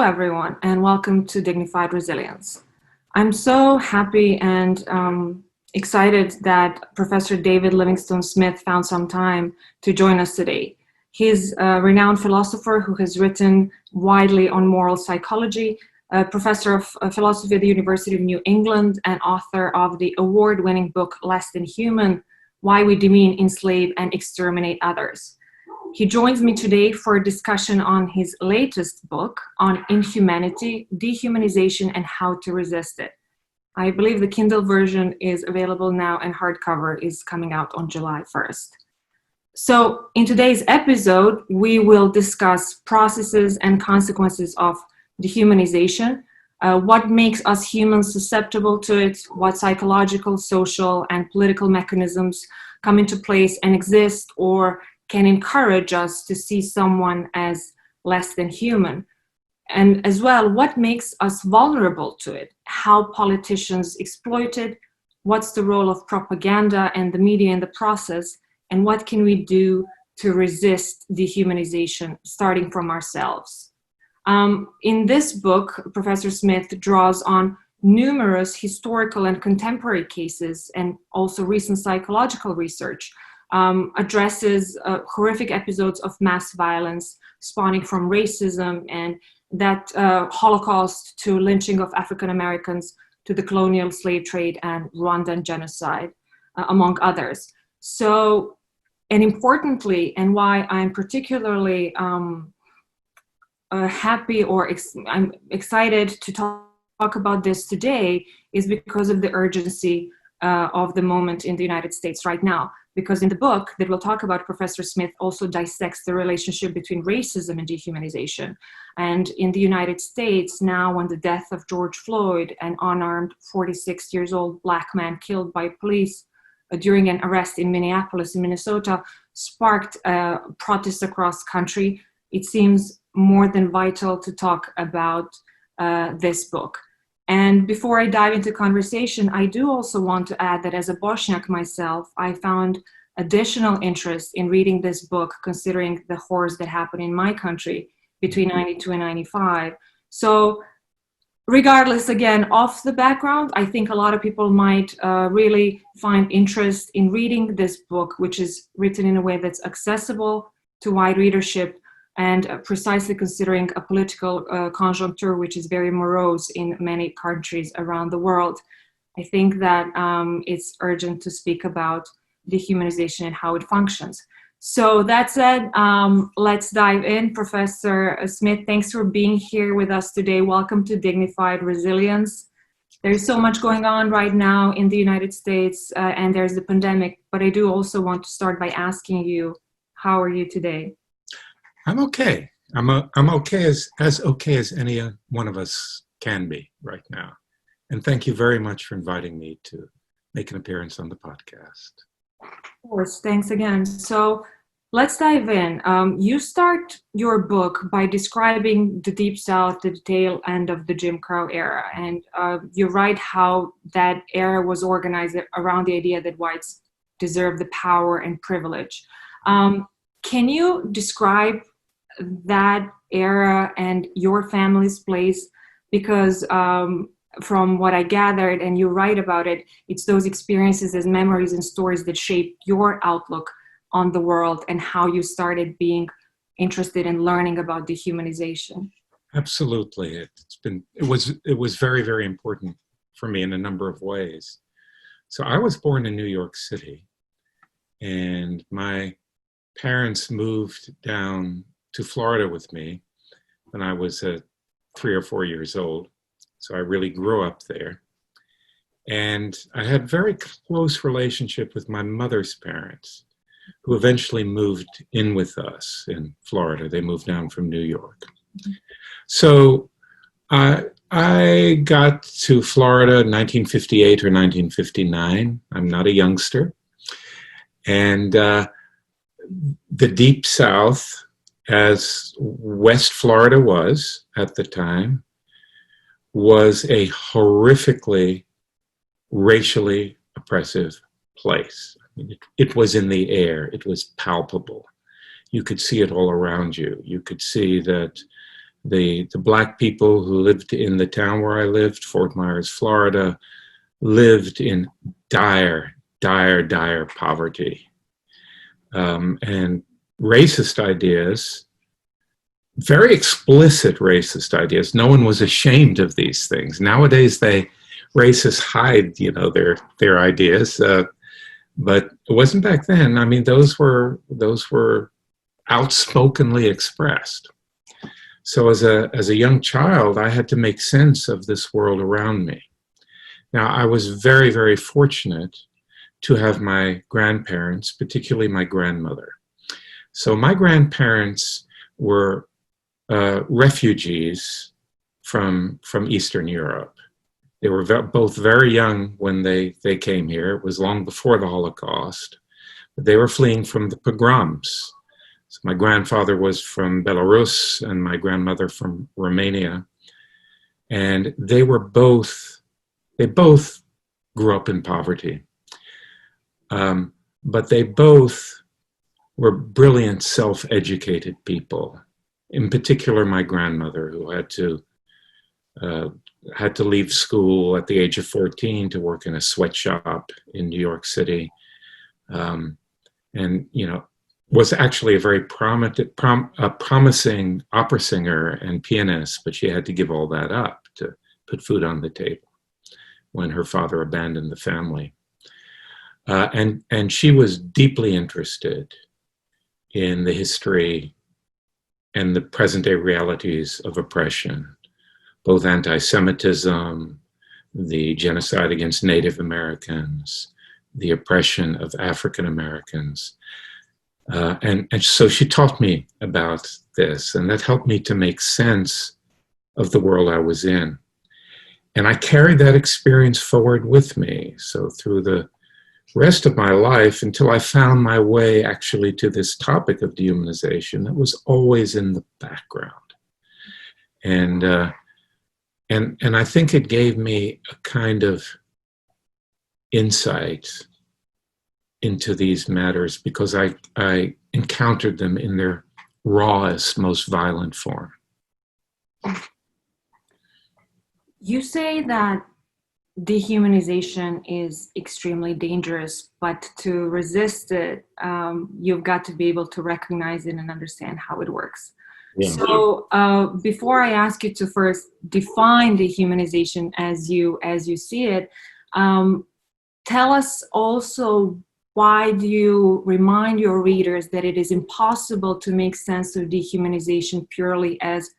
everyone, and welcome to Dignified Resilience. I'm so happy and excited that Professor David Livingstone Smith found some time to join us today. He's a renowned philosopher who has written widely on moral psychology, a professor of philosophy at the University of New England, and author of the award-winning book Less Than Human, Why We Demean, Enslave and Exterminate Others. He joins me today for a discussion on his latest book on inhumanity, dehumanization, and how to resist it. I believe the Kindle version is available now and hardcover is coming out on July 1st. So in today's episode, we will discuss processes and consequences of dehumanization, what makes us humans susceptible to it, what psychological, social, and political mechanisms come into place and exist or can encourage us to see someone as less than human. And as well, what makes us vulnerable to it, how politicians exploit it, what's the role of propaganda and the media in the process, and what can we do to resist dehumanization, starting from ourselves. In this book, Professor Smith draws on numerous historical and contemporary cases and also recent psychological research, addresses horrific episodes of mass violence spawning from racism and that Holocaust to lynching of African Americans to the colonial slave trade and Rwandan genocide, among others. So, and importantly, and why I'm particularly happy or I'm excited to talk about this today is because of the urgency of the moment in the United States right now. Because in the book that we'll talk about, Professor Smith also dissects the relationship between racism and dehumanization. And in the United States now, when the death of George Floyd, an unarmed 46 years old Black man killed by police during an arrest in Minneapolis, in Minnesota, sparked protests across country, it seems more than vital to talk about this book. And before I dive into conversation, I do also want to add that as a Bosniak myself, I found additional interest in reading this book, considering the horrors that happened in my country between 92 and 95. So regardless, again, of the background, I think a lot of people might really find interest in reading this book, which is written in a way that's accessible to wide readership and precisely considering a political conjuncture which is very morose in many countries around the world. I think that it's urgent to speak about dehumanization and how it functions. So that said, let's dive in. Professor Smith, thanks for being here with us today. Welcome to Dignified Resilience. There's so much going on right now in the United States and there's the pandemic, but I do also want to start by asking you, how are you today? I'm okay. I'm okay as okay as any one of us can be right now. And thank you very much for inviting me to make an appearance on the podcast. Of course, thanks again. So let's dive in. You start your book by describing the Deep South, the tail end of the Jim Crow era. And you write how that era was organized around the idea that whites deserve the power and privilege. Can you describe that era and your family's place? Because from what I gathered, and you write about it, it's those experiences as memories and stories that shape your outlook on the world and how you started being interested in learning about dehumanization. Absolutely. It was very, very important for me in a number of ways. So I was born in New York City, and my parents moved down to Florida with me when I was 3 or 4 years old. So I really grew up there. And I had very close relationship with my mother's parents, who eventually moved in with us in Florida. They moved down from New York. So I got to Florida in 1958 or 1959. I'm not a youngster. And the Deep South, as West Florida was at the time, was a horrifically racially oppressive place. I mean, it was in the air. It was palpable. You could see it all around you. You could see that The black people who lived in the town where I lived, Fort Myers, Florida, lived in dire, dire, dire poverty. And racist ideas, very explicit racist ideas. No one was ashamed of these things. Nowadays, racists hide, their ideas, but it wasn't back then. I mean, those were outspokenly expressed. So as a young child, I had to make sense of this world around me. Now, I was very, very fortunate to have my grandparents, particularly my grandmother. So my grandparents were refugees from Eastern Europe. They were both very young when they came here. It was long before the Holocaust. But they were fleeing from the pogroms. So my grandfather was from Belarus and my grandmother from Romania. And they both grew up in poverty. But they both were brilliant, self-educated people. In particular, my grandmother, who had to leave school at the age of 14 to work in a sweatshop in New York City, and was actually a very promising opera singer and pianist, but she had to give all that up to put food on the table when her father abandoned the family. And she was deeply interested in the history and the present-day realities of oppression, both anti-Semitism, the genocide against Native Americans, the oppression of African Americans. And so she taught me about this, and that helped me to make sense of the world I was in. And I carried that experience forward with me. So through the rest of my life, until I found my way actually to this topic of dehumanization, that was always in the background. And I think it gave me a kind of insight into these matters because I encountered them in their rawest, most violent form. You say that dehumanization is extremely dangerous, but to resist it, you've got to be able to recognize it and understand how it works. Yeah. So before I ask you to first define dehumanization as you see it, tell us also, why do you remind your readers that it is impossible to make sense of dehumanization purely as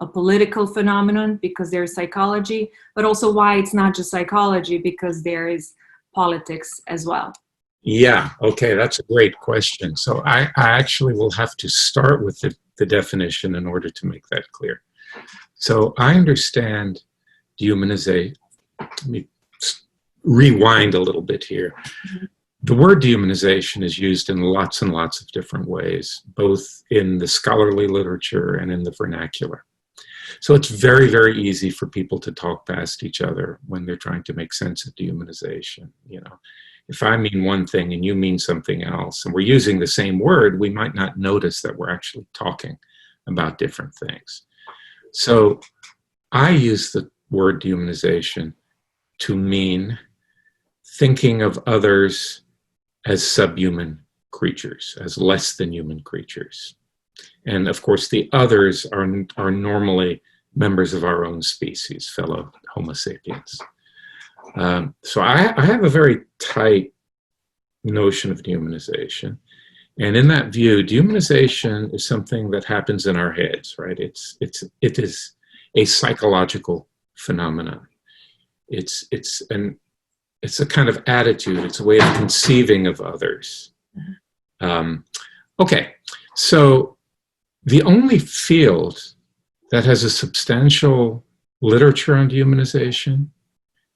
a political phenomenon because there is psychology, but also why it's not just psychology because there is politics as well? Yeah, okay, that's a great question. So I actually will have to start with the definition in order to make that clear. So I understand dehumanization. Let me rewind a little bit here. Mm-hmm. The word dehumanization is used in lots and lots of different ways, both in the scholarly literature and in the vernacular. So it's very, very easy for people to talk past each other when they're trying to make sense of dehumanization. If I mean one thing and you mean something else, and we're using the same word, we might not notice that we're actually talking about different things. So I use the word dehumanization to mean thinking of others as subhuman creatures, as less than human creatures. And of course, the others are normally members of our own species, fellow Homo sapiens. So I have a very tight notion of dehumanization. And in that view, dehumanization is something that happens in our heads, right? It is a psychological phenomenon. It's a kind of attitude. It's a way of conceiving of others. Okay, so the only field that has a substantial literature on dehumanization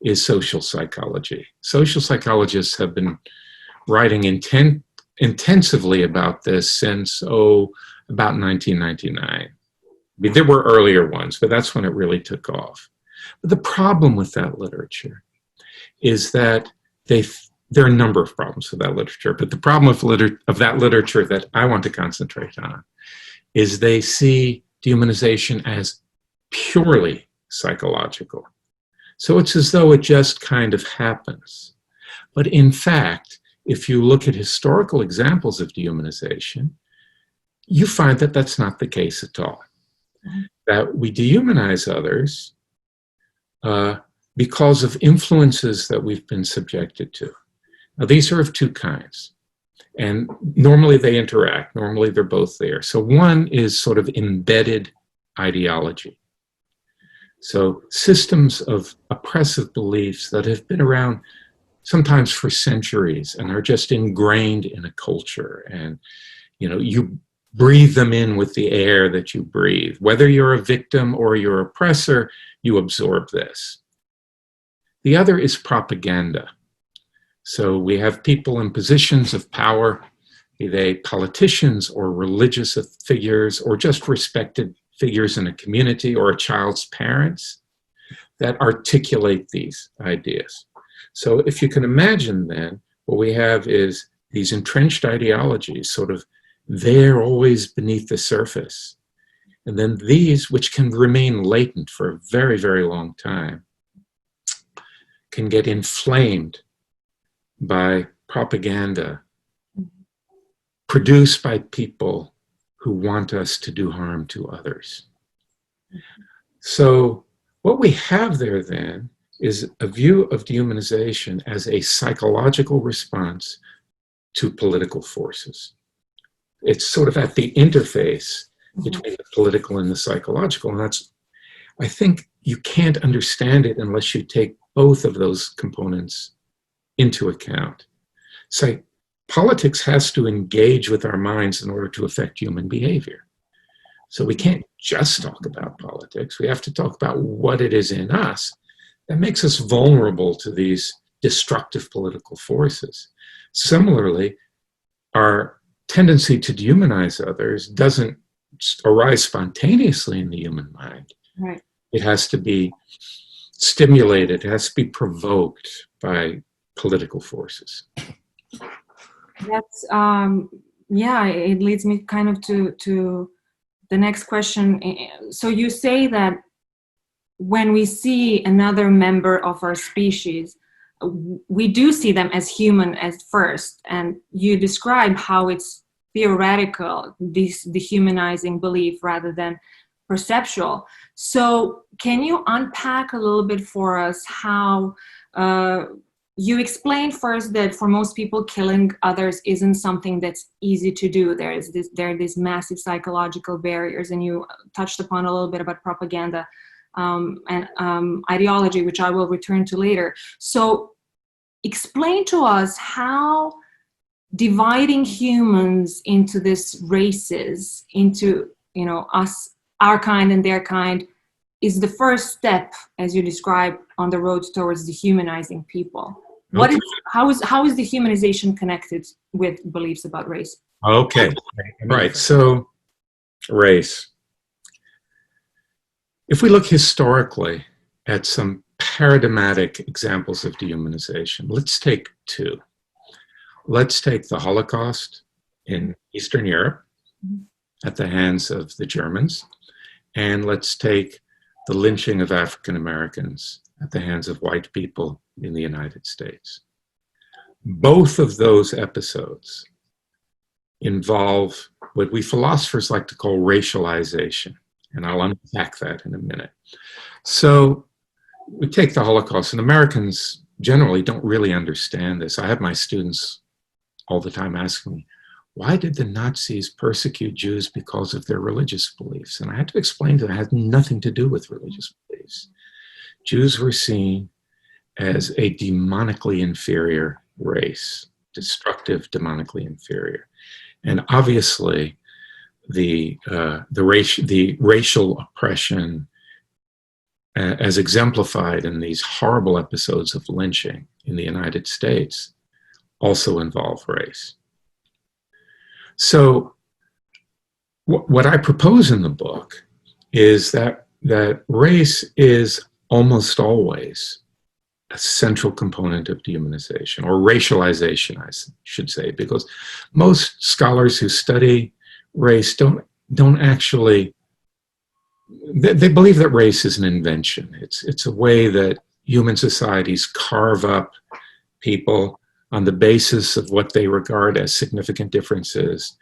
is social psychology. Social psychologists have been writing intensively about this since, about 1999. I mean, there were earlier ones, but that's when it really took off. But the problem with that literature is that there are a number of problems with that literature, but the problem of that literature that I want to concentrate on is they see dehumanization as purely psychological. So it's as though it just kind of happens. But in fact, if you look at historical examples of dehumanization, you find that that's not the case at all. That we dehumanize others because of influences that we've been subjected to. Now, these are of two kinds. And normally they interact. Normally they're both there. So one is sort of embedded ideology. So systems of oppressive beliefs that have been around sometimes for centuries and are just ingrained in a culture. And, you know, you breathe them in with the air that you breathe. Whether you're a victim or your oppressor, you absorb this. The other is propaganda. So we have people in positions of power, be they politicians or religious figures or just respected figures in a community or a child's parents, that articulate these ideas. So if you can imagine then, what we have is these entrenched ideologies sort of there always beneath the surface. And then these, which can remain latent for a very, very long time, can get inflamed by propaganda produced by people who want us to do harm to others. So what we have there then is a view of dehumanization as a psychological response to political forces. It's sort of at the interface between the political and the psychological. And that's, I think you can't understand it unless you take both of those components into account. So politics has to engage with our minds in order to affect human behavior. So we can't just talk about politics. We have to talk about what it is in us that makes us vulnerable to these destructive political forces. Similarly, our tendency to dehumanize others doesn't arise spontaneously in the human mind. Right. It has to be stimulated, it has to be provoked by political forces. That's, yeah, it leads me kind of to the next question. So you say that when we see another member of our species, we do see them as human at first, and you describe how it's theoretical, this dehumanizing belief rather than perceptual. So can you unpack a little bit for us how you explained first that for most people killing others isn't something that's easy to do. There are these massive psychological barriers, and you touched upon a little bit about propaganda and ideology, which I will return to later. So explain to us how dividing humans into these races, into, you know, us, our kind and their kind, is the first step, as you describe, on the road towards dehumanizing people. What is, how is dehumanization connected with beliefs about race? Okay, right. So race. If we look historically at some paradigmatic examples of dehumanization, let's take two. Let's take the Holocaust in Eastern Europe at the hands of the Germans, and let's take the lynching of African Americans at the hands of white people in the United States. Both of those episodes involve what we philosophers like to call racialization, and I'll unpack that in a minute. So we take the Holocaust, and Americans generally don't really understand this. I have my students all the time asking me, why did the Nazis persecute Jews because of their religious beliefs? And I had to explain to them it had nothing to do with religious beliefs. Jews were seen as a demonically inferior race, destructive, demonically inferior. And obviously, the racial oppression as exemplified in these horrible episodes of lynching in the United States also involve race. So what I propose in the book is that race is almost always a central component of dehumanization, or racialization, I should say, because most scholars who study race don't actually they believe that race is an invention. It's a way that human societies carve up people on the basis of what they regard as significant differences,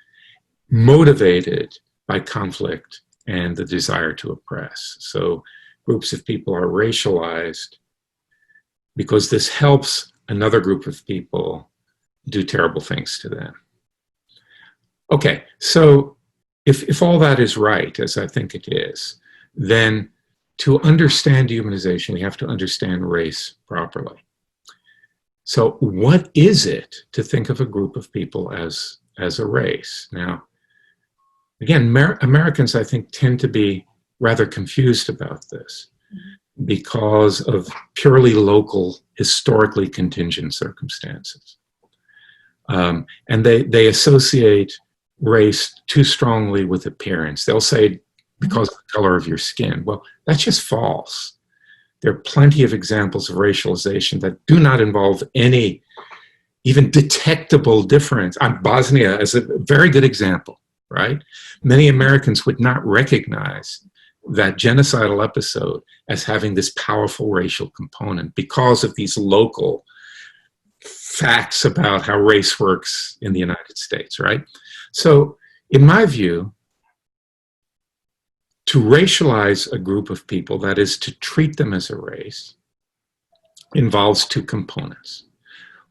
motivated by conflict and the desire to oppress. So groups of people are racialized because this helps another group of people do terrible things to them. Okay, so if all that is right, as I think it is, then to understand dehumanization, we have to understand race properly. So what is it to think of a group of people as a race? Now, again, Americans, I think, tend to be rather confused about this because of purely local, historically contingent circumstances. And they associate race too strongly with appearance. They'll say, because of the color of your skin. Well, that's just false. There are plenty of examples of racialization that do not involve any even detectable difference. Bosnia is a very good example, right? Many Americans would not recognize that genocidal episode as having this powerful racial component because of these local facts about how race works in the United States, right? So, in my view, to racialize a group of people, that is, to treat them as a race, involves two components.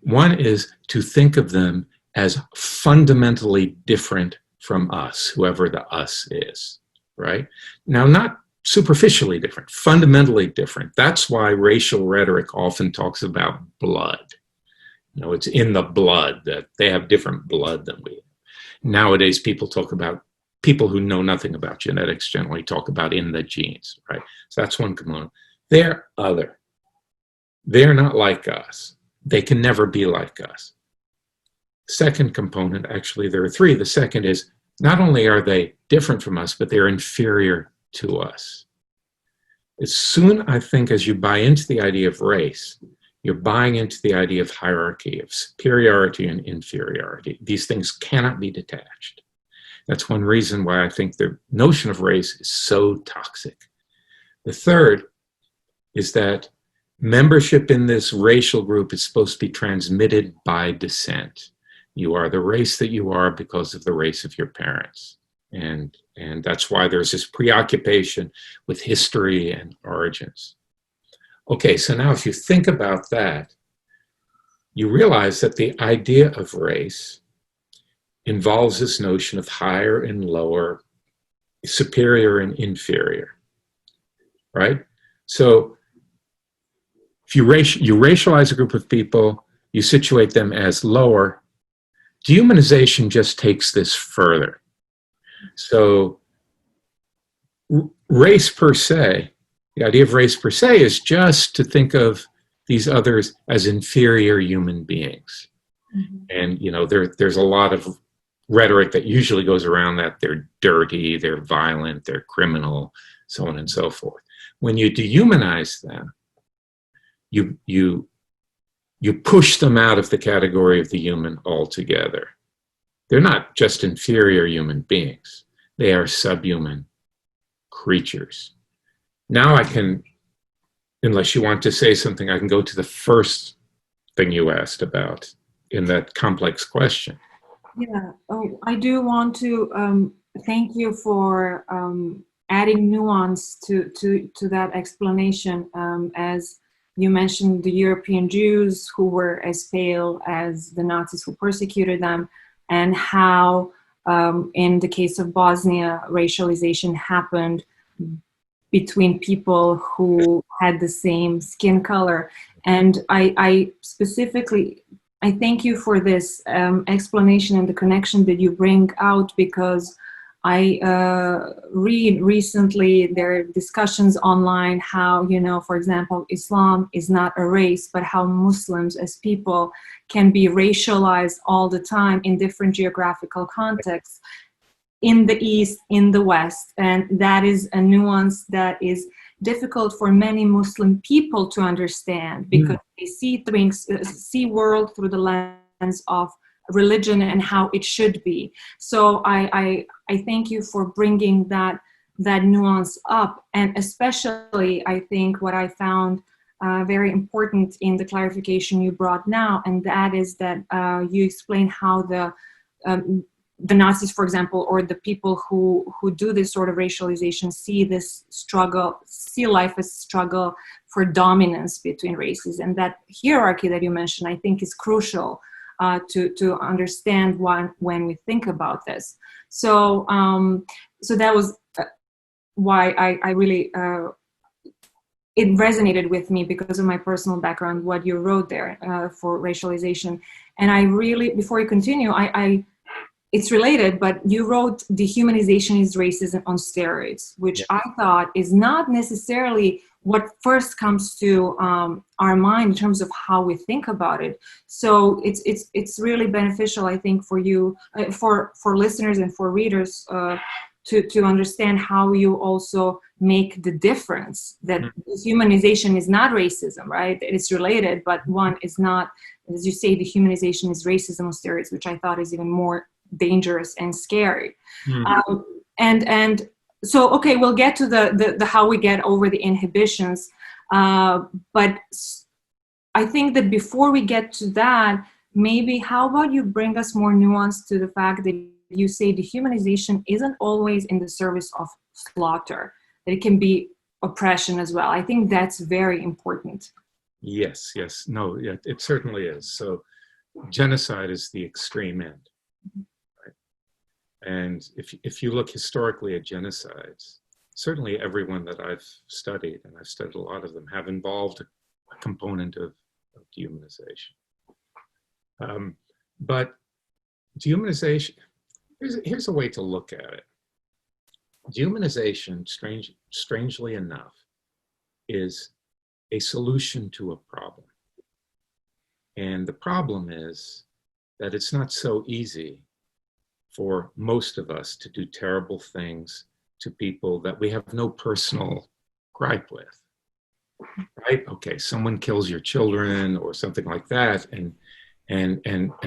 One is to think of them as fundamentally different from us, whoever the us is, right? Now, not superficially different, fundamentally different. That's why racial rhetoric often talks about blood. You know, it's in the blood, that they have different blood than we have. Nowadays, people who know nothing about genetics generally talk about in the genes, right? So that's one component. They're other. They're not like us. They can never be like us. Second component, actually, there are three. The second is not only are they different from us, but they're inferior to us. As soon, I think, as you buy into the idea of race, you're buying into the idea of hierarchy, of superiority and inferiority. These things cannot be detached. That's one reason why I think the notion of race is so toxic. The third is that membership in this racial group is supposed to be transmitted by descent. You are the race that you are because of the race of your parents. And that's why there's this preoccupation with history and origins. Okay, so now if you think about that, you realize that the idea of race involves this notion of higher and lower, superior and inferior, right? So if you racialize a group of people, you situate them as lower. Dehumanization just takes this further. So race per se, the idea of race per se is just to think of these others as inferior human beings. Mm-hmm. And, you know, there's a lot of rhetoric that usually goes around that. They're dirty, they're violent, they're criminal, so on and so forth. When you dehumanize them, you push them out of the category of the human altogether. They're not just inferior human beings. They are subhuman creatures. Now I can, unless you want to say something, I can go to the first thing you asked about in that complex question. Yeah, I do want to thank you for adding nuance to that explanation. As you mentioned, the European Jews who were as pale as the Nazis who persecuted them, and how in the case of Bosnia, racialization happened between people who had the same skin color. And I specifically, I thank you for this explanation and the connection that you bring out, because I read recently there are discussions online how, you know, for example, Islam is not a race, but how Muslims as people can be racialized all the time in different geographical contexts, in the East, in the West. And that is a nuance that is difficult for many Muslim people to understand, because they see things, see world through the lens of religion and how it should be. So I thank you for bringing that that nuance up. And especially, I think what I found very important in the clarification you brought now, and that is that you explain how the Nazis, for example, or the people who do this sort of racialization see this struggle, see life as struggle for dominance between races. And that hierarchy that you mentioned, I think, is crucial to understand when we think about this. So so that was why I really it resonated with me because of my personal background, what you wrote there for racialization. And I really, before you continue, it's related, but you wrote dehumanization is racism on steroids, which I thought is not necessarily what first comes to our mind in terms of how we think about it. So it's really beneficial, I think, for you, for listeners and for readers to understand how you also make the difference that dehumanization is not racism, right? It's related, but one is not, as you say, dehumanization is racism on steroids, which I thought is even more dangerous and scary. And so, okay, we'll get to the how we get over the inhibitions, but I think that before we get to that, maybe how about you bring us more nuance to the fact that you say dehumanization isn't always in the service of slaughter, that it can be oppression as well. I think that's very important. Yes, no, yeah, it certainly is. So genocide is the extreme end. And if you look historically at genocides, certainly everyone that I've studied, and I've studied a lot of them, have involved a component of dehumanization. But dehumanization, here's a way to look at it. Dehumanization, strangely enough, is a solution to a problem. And the problem is that it's not so easy for most of us to do terrible things to people that we have no personal gripe with, right? Okay, someone kills your children or something like that, and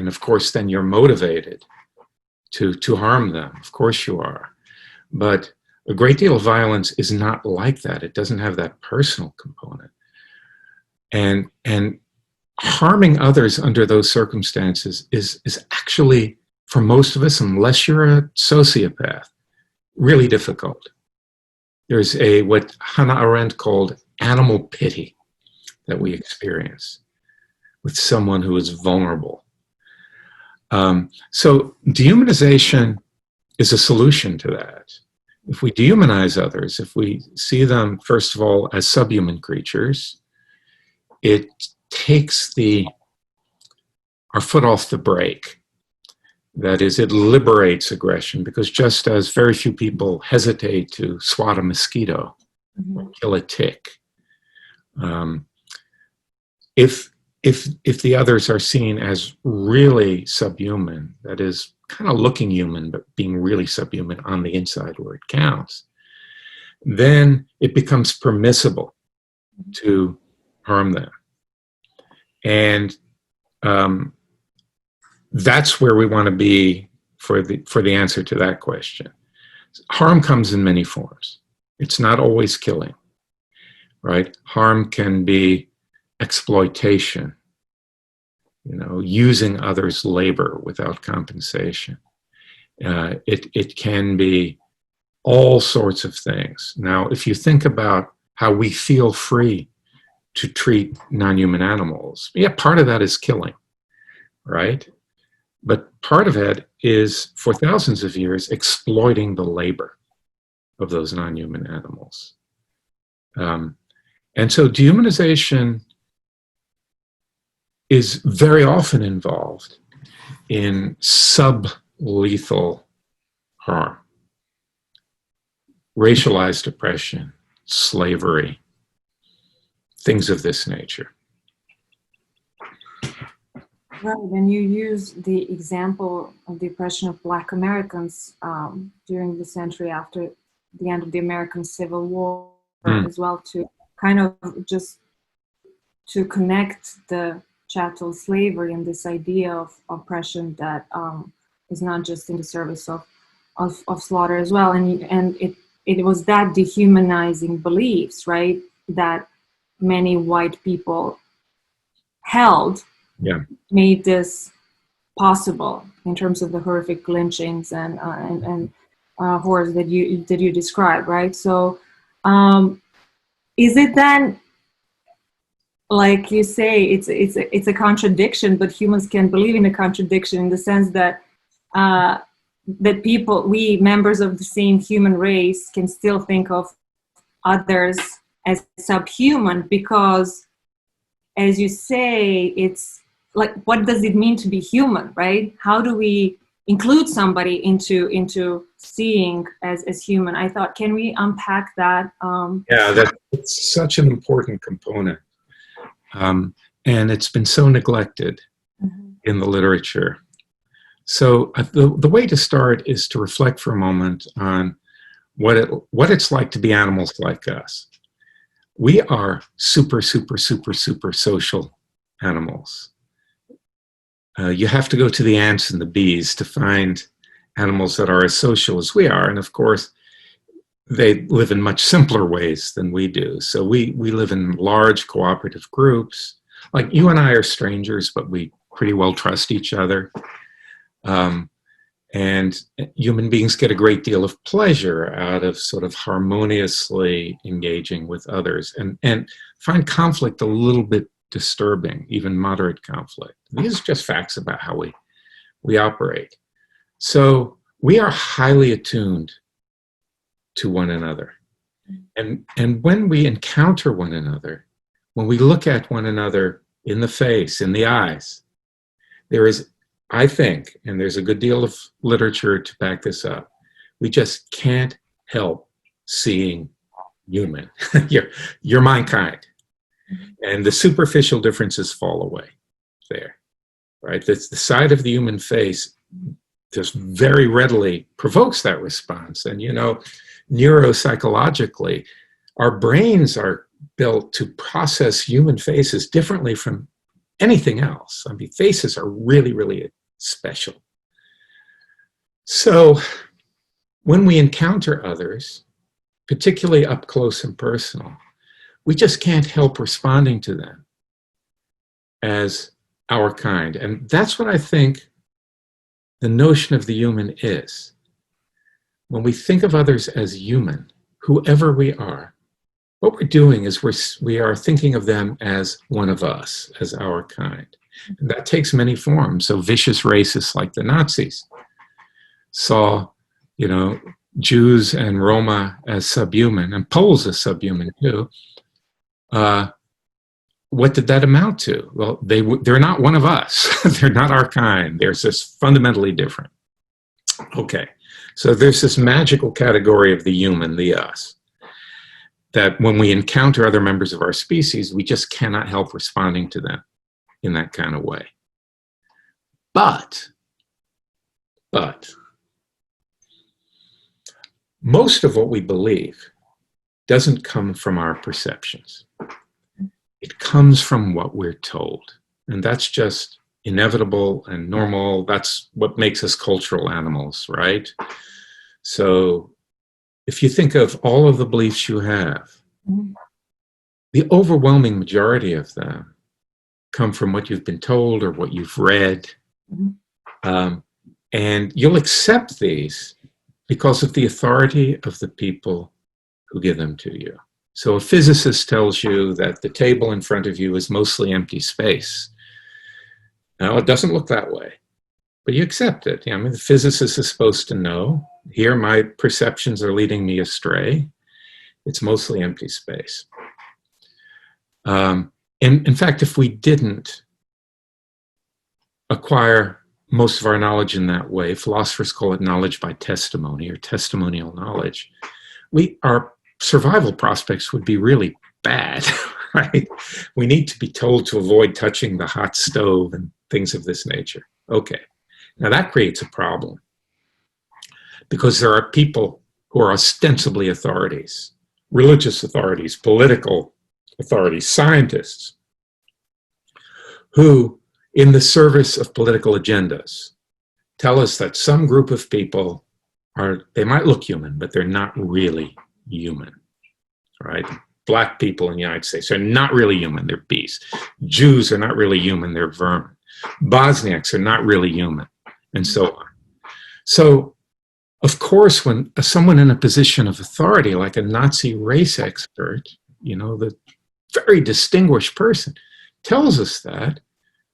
of course then you're motivated to harm them. Of course you are. But a great deal of violence is not like that. It doesn't have that personal component. And harming others under those circumstances is actually, for most of us, unless you're a sociopath, really difficult. There's what Hannah Arendt called animal pity that we experience with someone who is vulnerable. So dehumanization is a solution to that. If we dehumanize others, if we see them, first of all, as subhuman creatures, it takes our foot off the brake. That is, it liberates aggression, because just as very few people hesitate to swat a mosquito or kill a tick, if the others are seen as really subhuman, that is, kind of looking human, but being really subhuman on the inside where it counts, then it becomes permissible to harm them. And that's where we want to be for the answer to that question. Harm comes in many forms. It's not always killing, right? Harm can be exploitation, using others' labor without compensation. It can be all sorts of things. Now, if you think about how we feel free to treat non-human animals, yeah, part of that is killing, right? But part of it is, for thousands of years, exploiting the labor of those non-human animals. And so dehumanization is very often involved in sublethal harm, racialized oppression, slavery, things of this nature. Right, and you use the example of the oppression of Black Americans during the century after the end of the American Civil War as well, to kind of just to connect the chattel slavery and this idea of oppression that is not just in the service of slaughter as well. And it was that dehumanizing beliefs, right, that many white people held, Yeah. made this possible in terms of the horrific lynchings and horrors that you describe, right? So, is it then, like you say, it's a contradiction, but humans can believe in a contradiction in the sense that that people, we members of the same human race, can still think of others as subhuman because, as you say, it's like, what does it mean to be human, right? How do we include somebody into seeing as human? I thought, can we unpack that? Yeah, that's such an important component. And it's been so neglected in the literature. So the way to start is to reflect for a moment on what it's like to be animals like us. We are super, super, super, super social animals. You have to go to the ants and the bees to find animals that are as social as we are. And of course, they live in much simpler ways than we do. So we live in large cooperative groups. Like you and I are strangers, but we pretty well trust each other. And human beings get a great deal of pleasure out of sort of harmoniously engaging with others and find conflict a little bit disturbing, even moderate conflict. These are just facts about how we operate. So we are highly attuned to one another. And when we encounter one another, when we look at one another in the face, in the eyes, there is, I think, and there's a good deal of literature to back this up, we just can't help seeing human. you're mankind. And the superficial differences fall away there, right? That's the side of the human face just very readily provokes that response. And, you know, neuropsychologically, our brains are built to process human faces differently from anything else. I mean, faces are really, really special. So when we encounter others, particularly up close and personal, we just can't help responding to them as our kind. And that's what I think the notion of the human is. When we think of others as human, whoever we are, what we're doing is we are thinking of them as one of us, as our kind. And that takes many forms. So vicious racists like the Nazis saw, you know, Jews and Roma as subhuman, and Poles as subhuman too. What did that amount to? Well, they're not one of us. They're not our kind. They're just fundamentally different. Okay, so there's this magical category of the human, the us, that when we encounter other members of our species, we just cannot help responding to them in that kind of way. But most of what we believe doesn't come from our perceptions. It comes from what we're told. And that's just inevitable and normal. That's what makes us cultural animals, right? So if you think of all of the beliefs you have, the overwhelming majority of them come from what you've been told or what you've read. And you'll accept these because of the authority of the people who give them to you. So a physicist tells you that the table in front of you is mostly empty space. Now, it doesn't look that way, but you accept it. I mean, the physicist is supposed to know, here my perceptions are leading me astray. It's mostly empty space. And in fact, if we didn't acquire most of our knowledge in that way, philosophers call it knowledge by testimony or testimonial knowledge, our survival prospects would be really bad, right? We need to be told to avoid touching the hot stove and things of this nature. Okay, now that creates a problem because there are people who are ostensibly authorities, religious authorities, political authorities, scientists, who, in the service of political agendas, tell us that some group of people they might look human, but they're not really human, right? Black people in the United States are not really human, they're beasts. Jews are not really human, they're vermin. Bosniaks are not really human, and so on. So, of course, when someone in a position of authority, like a Nazi race expert, the very distinguished person, tells us that,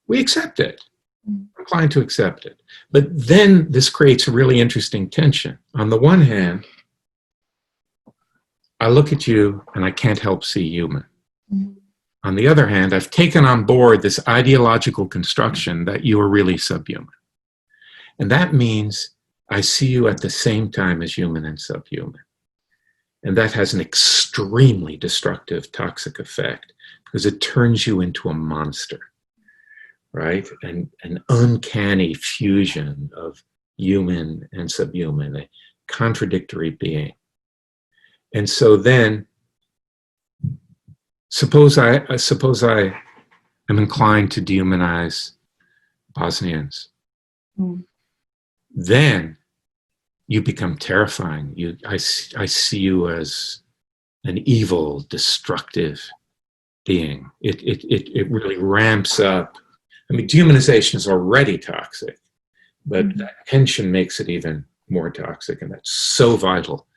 we accept it. We're inclined to accept it. But then this creates a really interesting tension. On the one hand, I look at you and I can't help see human. Mm-hmm. On the other hand, I've taken on board this ideological construction that you are really subhuman. And that means I see you at the same time as human and subhuman. And that has an extremely destructive, toxic effect because it turns you into a monster, right? And an uncanny fusion of human and subhuman, a contradictory being. And so then, suppose I am inclined to dehumanize Bosnians. Mm. Then you become terrifying. I see you as an evil, destructive being. It really ramps up. I mean, dehumanization is already toxic, but that tension makes it even more toxic, and that's so vital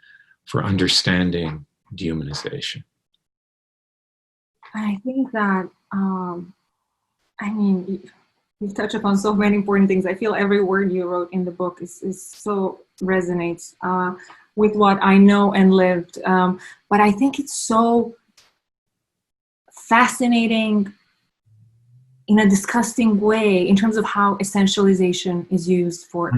for understanding dehumanization. I think that, you've touched upon so many important things. I feel every word you wrote in the book is so resonates with what I know and lived. But I think it's so fascinating in a disgusting way in terms of how essentialization is used for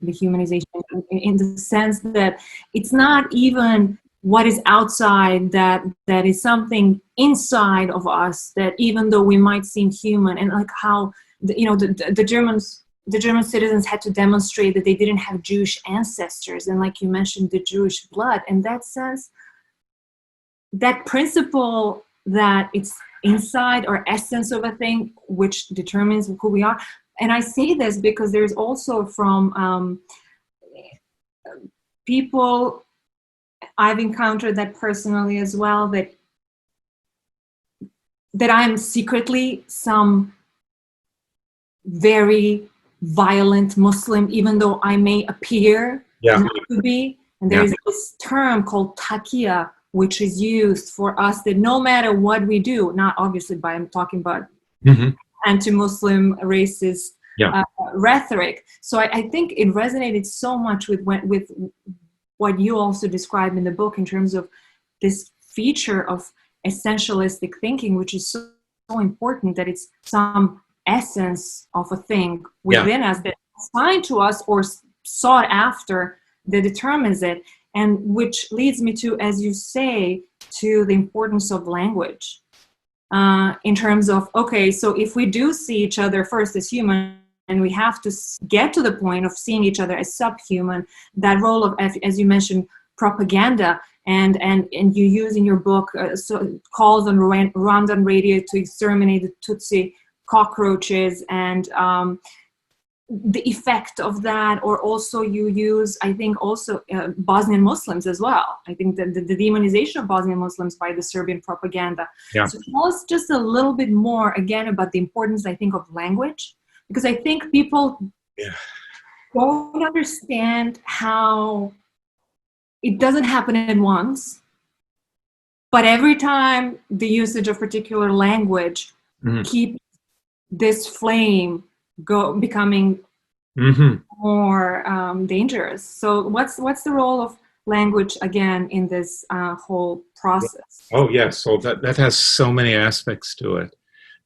dehumanization, in the sense that it's not even what is outside that is something inside of us, that even though we might seem human, and like how the German citizens had to demonstrate that they didn't have Jewish ancestors, and like you mentioned, the Jewish blood. In that sense, that principle that it's inside or essence of a thing which determines who we are. And I say this because there's also from people I've encountered that personally as well, that I'm secretly some very violent Muslim, even though I may appear not to be. And there's this term called taqiyya, which is used for us, that no matter what we do, not obviously by I'm talking about anti-Muslim racist rhetoric. So I think it resonated so much with what you also described in the book in terms of this feature of essentialistic thinking, which is so important, that it's some essence of a thing within us that's assigned to us or sought after that determines it. And which leads me to, as you say, to the importance of language in terms of, okay, so if we do see each other first as human, and we have to get to the point of seeing each other as subhuman, that role of, as you mentioned, propaganda, and you use in your book calls on Rwandan radio to exterminate the Tutsi cockroaches, and the effect of that, or also you use, I think, also Bosnian Muslims as well. I think that the demonization of Bosnian Muslims by the Serbian propaganda. Yeah. So tell us just a little bit more, again, about the importance, I think, of language, because I think people don't understand how it doesn't happen at once, but every time the usage of particular language keeps this flame becoming more dangerous. So what's the role of language, again, in this whole process? Oh yes, so that has so many aspects to it.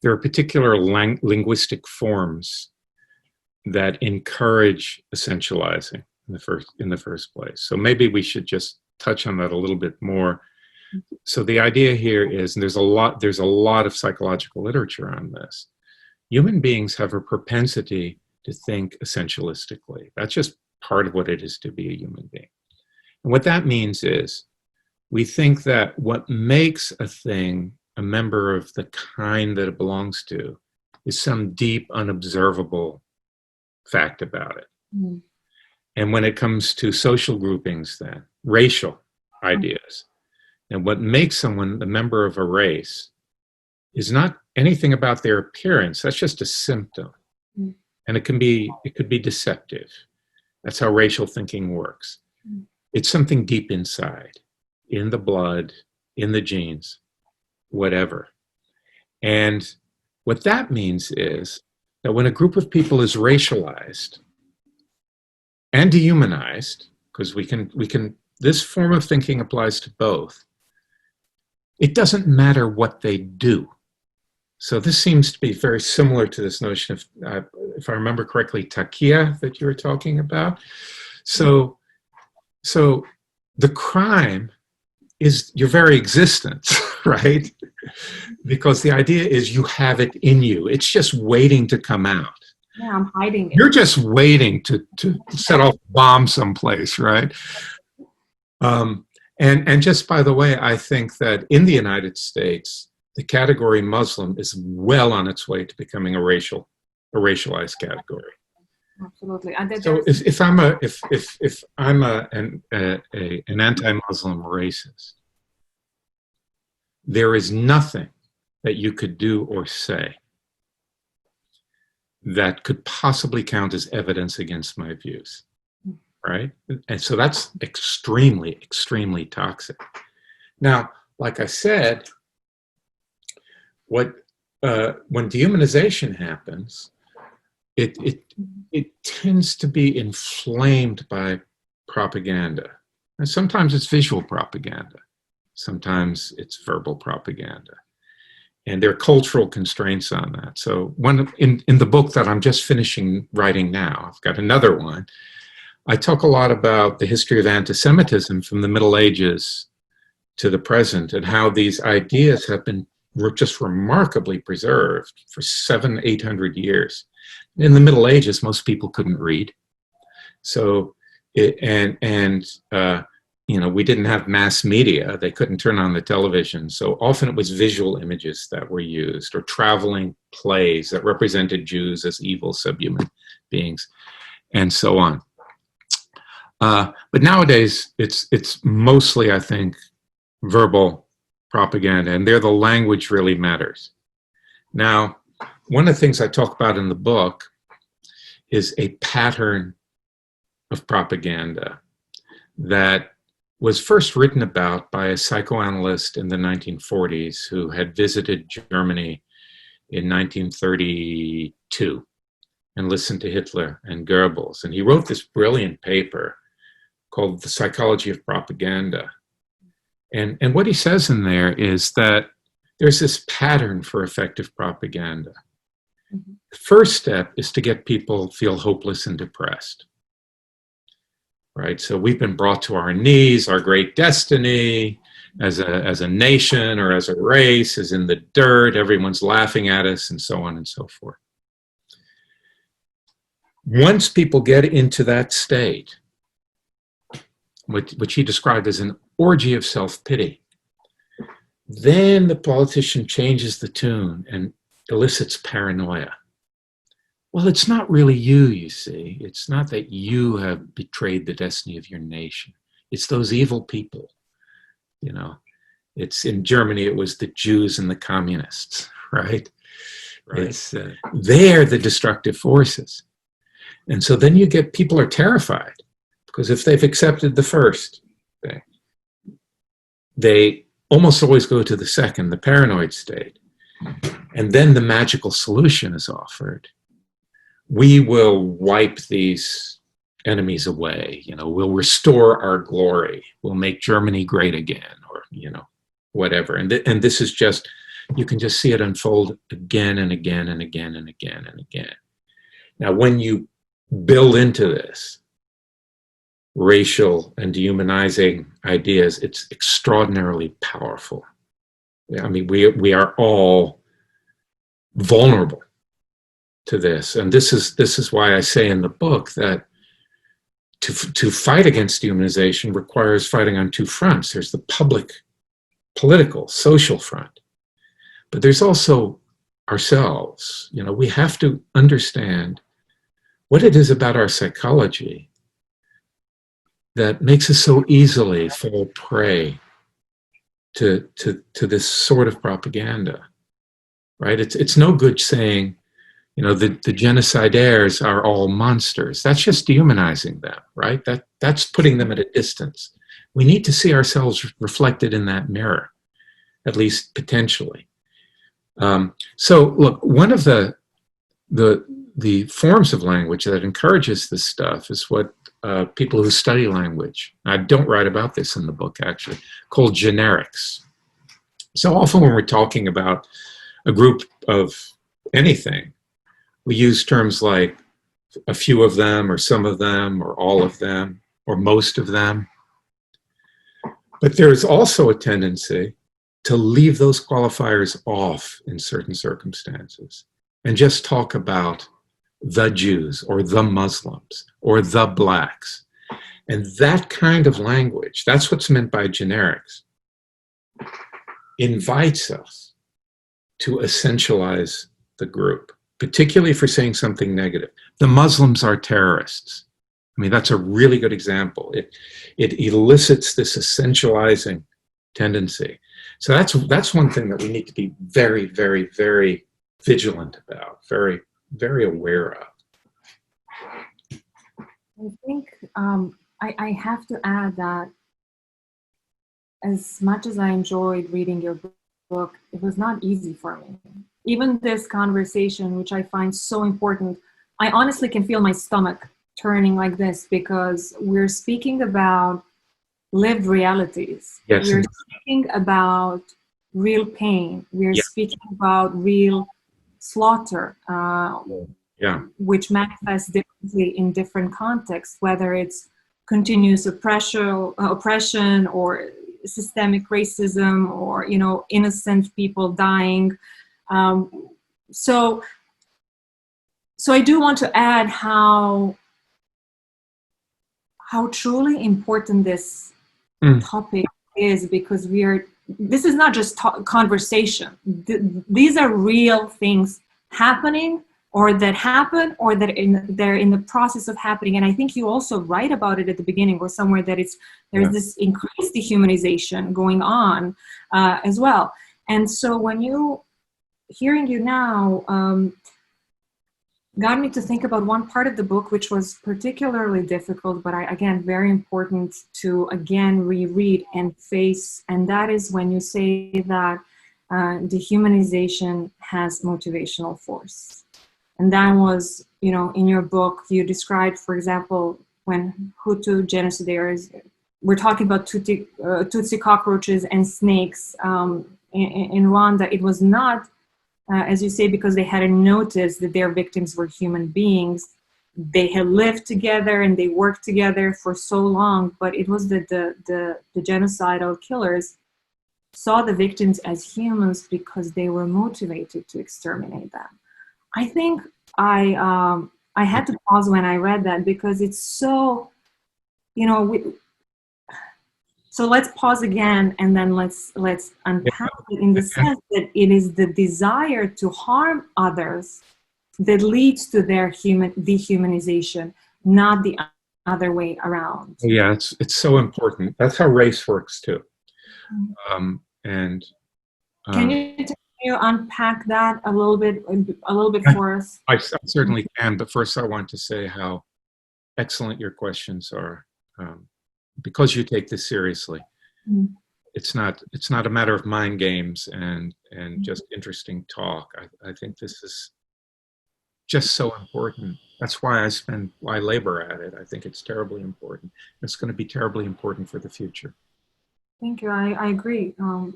There are particular linguistic forms that encourage essentializing in the first place. So maybe we should just touch on that a little bit more. So the idea here is, and there's a lot of psychological literature on this, human beings have a propensity to think essentialistically. That's just part of what it is to be a human being. And what that means is we think that what makes a thing a member of the kind that it belongs to is some deep, unobservable fact about it. And when it comes to social groupings, then racial ideas, and what makes someone a member of a race is not anything about their appearance. That's just a symptom. And it could be deceptive. That's how racial thinking works. It's something deep inside, in the blood, in the genes, whatever. And what that means is that when a group of people is racialized and dehumanized, because we can, this form of thinking applies to both, it doesn't matter what they do. So this seems to be very similar to this notion of, if I remember correctly, takia that you were talking about. So the crime is your very existence, right? Because the idea is you have it in you. It's just waiting to come out. Yeah, I'm hiding it. You're just waiting to set off a bomb someplace, right? And just by the way, I think that in the United States, the category Muslim is well on its way to becoming a racialized category. Absolutely. So if I'm an anti-Muslim racist, there is nothing that you could do or say that could possibly count as evidence against my views, right? And so that's extremely, extremely toxic. Now, like I said, when dehumanization happens, it tends to be inflamed by propaganda. And sometimes it's visual propaganda. Sometimes it's verbal propaganda. And there are cultural constraints on that. So in the book that I'm just finishing writing now, I've got another one, I talk a lot about the history of anti-Semitism from the Middle Ages to the present, and how these ideas have been just remarkably preserved for 700-800 years. In the Middle Ages, most people couldn't read. So, we didn't have mass media. They couldn't turn on the television. So often it was visual images that were used, or traveling plays that represented Jews as evil subhuman beings, and so on. But nowadays, it's mostly, I think, verbal propaganda, and there the language really matters. Now, one of the things I talk about in the book is a pattern of propaganda that was first written about by a psychoanalyst in the 1940s who had visited Germany in 1932 and listened to Hitler and Goebbels. And he wrote this brilliant paper called The Psychology of Propaganda. And what he says in there is that there's this pattern for effective propaganda. Mm-hmm. The first step is to get people to feel hopeless and depressed. Right? So we've been brought to our knees, our great destiny as a nation or as a race is in the dirt, everyone's laughing at us, and so on and so forth. Once people get into that state, which he described as an orgy of self-pity, then the politician changes the tune and elicits paranoia. Well, it's not really you, you see. It's not that you have betrayed the destiny of your nation. It's those evil people, you know. It's in Germany, it was the Jews and the communists, right? It's, they're the destructive forces. And so then you get, people are terrified, because if they've accepted the first thing, they almost always go to the second, the paranoid state. And then the magical solution is offered. We will wipe these enemies away, you know, we'll restore our glory, we'll make Germany great again, or, you know, whatever. And this is just, you can just see it unfold again and again and again and again and again. Now, when you build into this racial and dehumanizing ideas, it's extraordinarily powerful. I mean, we are all vulnerable to this, and this is why I say in the book that to fight against dehumanization requires fighting on two fronts. There's the public, political, social front, but there's also ourselves. You know, we have to understand what it is about our psychology that makes us so easily fall prey to this sort of propaganda, right? It's no good saying, you know, the genocidaires are all monsters. That's just dehumanizing them, right? That's putting them at a distance. We need to see ourselves reflected in that mirror, at least potentially. So look, one of the forms of language that encourages this stuff is what people who study language, I don't write about this in the book actually, called generics. So often when we're talking about a group of anything, we use terms like a few of them, or some of them, or all of them, or most of them. But there's also a tendency to leave those qualifiers off in certain circumstances and just talk about the Jews or the Muslims or the blacks. And that kind of language, that's what's meant by generics, invites us to essentialize the group, particularly for saying something negative. The Muslims are terrorists. I mean, that's a really good example. It elicits this essentializing tendency. So that's one thing that we need to be very, very, very vigilant about, very, very aware of. I think I have to add that as much as I enjoyed reading your book, it was not easy for me. Even this conversation, which I find so important, I honestly can feel my stomach turning like this because we're speaking about lived realities. Yes. We're speaking about real pain. We're speaking about real slaughter, which manifests differently in different contexts, whether it's continuous oppression or systemic racism or, you know, innocent people dying. So I do want to add how truly important this topic is, because this is not just conversation. These are real things happening, or that happen, or that they're in the process of happening. And I think you also write about it at the beginning or somewhere, that there's this increased dehumanization going on as well. And so hearing you now got me to think about one part of the book which was particularly difficult, but again, very important to again reread and face. And that is when you say that dehumanization has motivational force. And that was, you know, in your book, you described, for example, when Hutu genocidaires, we're talking about Tutsi cockroaches and snakes in Rwanda. It was not, as you say, because they hadn't noticed that their victims were human beings. They had lived together and they worked together for so long, but it was that the genocidal killers saw the victims as humans because they were motivated to exterminate them. I think I had to pause when I read that, because it's so, you know, so let's pause again, and then let's unpack it in the sense that it is the desire to harm others that leads to their dehumanization, not the other way around. Yeah, it's so important. That's how race works too. Can you unpack that a little bit for us? I certainly can, but first I want to say how excellent your questions are, because you take this seriously. It's not a matter of mind games and just interesting talk. I think this is just so important. That's why I labor at it. I think it's terribly important. It's going to be terribly important for the future. Thank you. I agree. And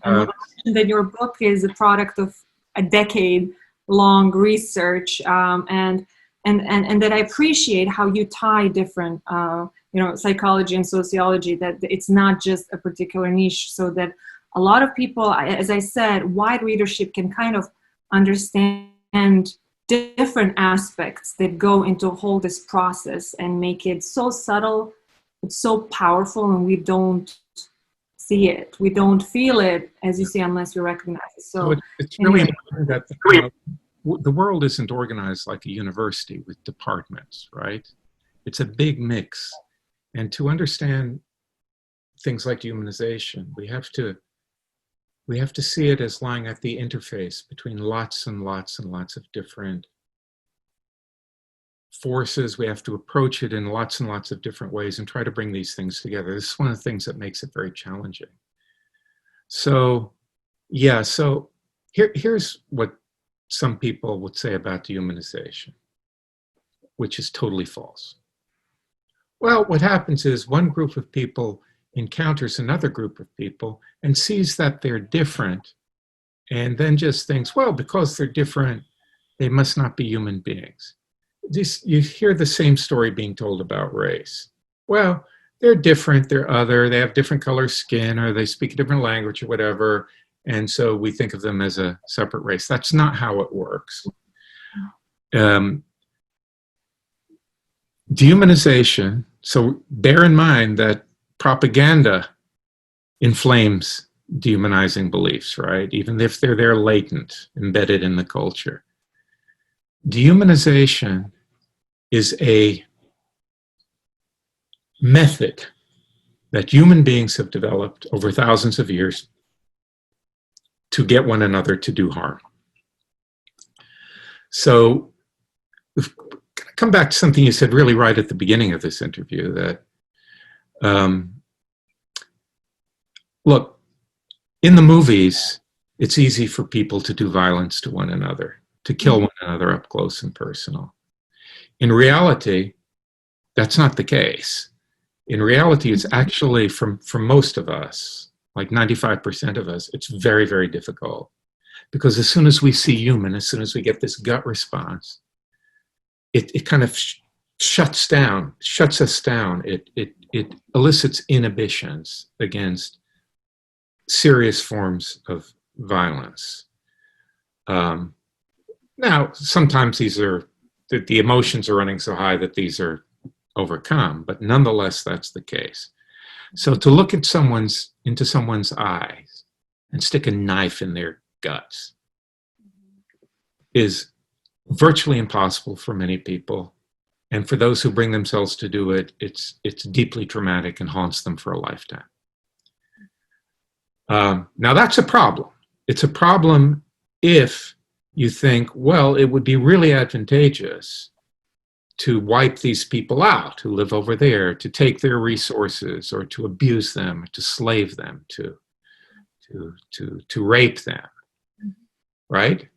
that your book is a product of a decade-long research, and that I appreciate how you tie different, psychology and sociology. That it's not just a particular niche, so that a lot of people, as I said, wide readership can kind of understand different aspects that go into whole this process and make it so subtle, it's so powerful, and we don't see it, we don't feel it, as you say, unless you recognize it. So it's really important that the world isn't organized like a university with departments, right? It's a big mix, And to understand things like dehumanization, we have to see it as lying at the interface between lots and lots and lots of different forces. We have to approach it in lots and lots of different ways and try to bring these things together. This is one of the things that makes it very challenging. So, yeah, so here's what some people would say about dehumanization, which is totally false. Well, what happens is one group of people encounters another group of people and sees that they're different, and then just thinks, well, because they're different, they must not be human beings. You hear the same story being told about race. Well, they're different, they're other, they have different color skin, or they speak a different language or whatever, and so we think of them as a separate race. That's not how it works. Dehumanization, so bear in mind that propaganda inflames dehumanizing beliefs, right? Even if they're there latent, embedded in the culture. Dehumanization is a method that human beings have developed over thousands of years to get one another to do harm. So, come back to something you said really right at the beginning of this interview, that, look, in the movies, it's easy for people to do violence to one another, to kill one another up close and personal. In reality, that's not the case. In reality, it's actually, for most of us, like 95% of us, it's very, very difficult. Because as soon as we see human, as soon as we get this gut response, it kind of shuts us down. It elicits inhibitions against serious forms of violence. Now, sometimes the emotions are running so high that these are overcome, but nonetheless, that's the case. So to look at into someone's eyes and stick a knife in their guts is virtually impossible for many people. And for those who bring themselves to do it, it's deeply traumatic and haunts them for a lifetime. Now that's a problem. It's a problem if you think, well, it would be really advantageous to wipe these people out who live over there, to take their resources, or to abuse them, or to slave them, to rape them, right?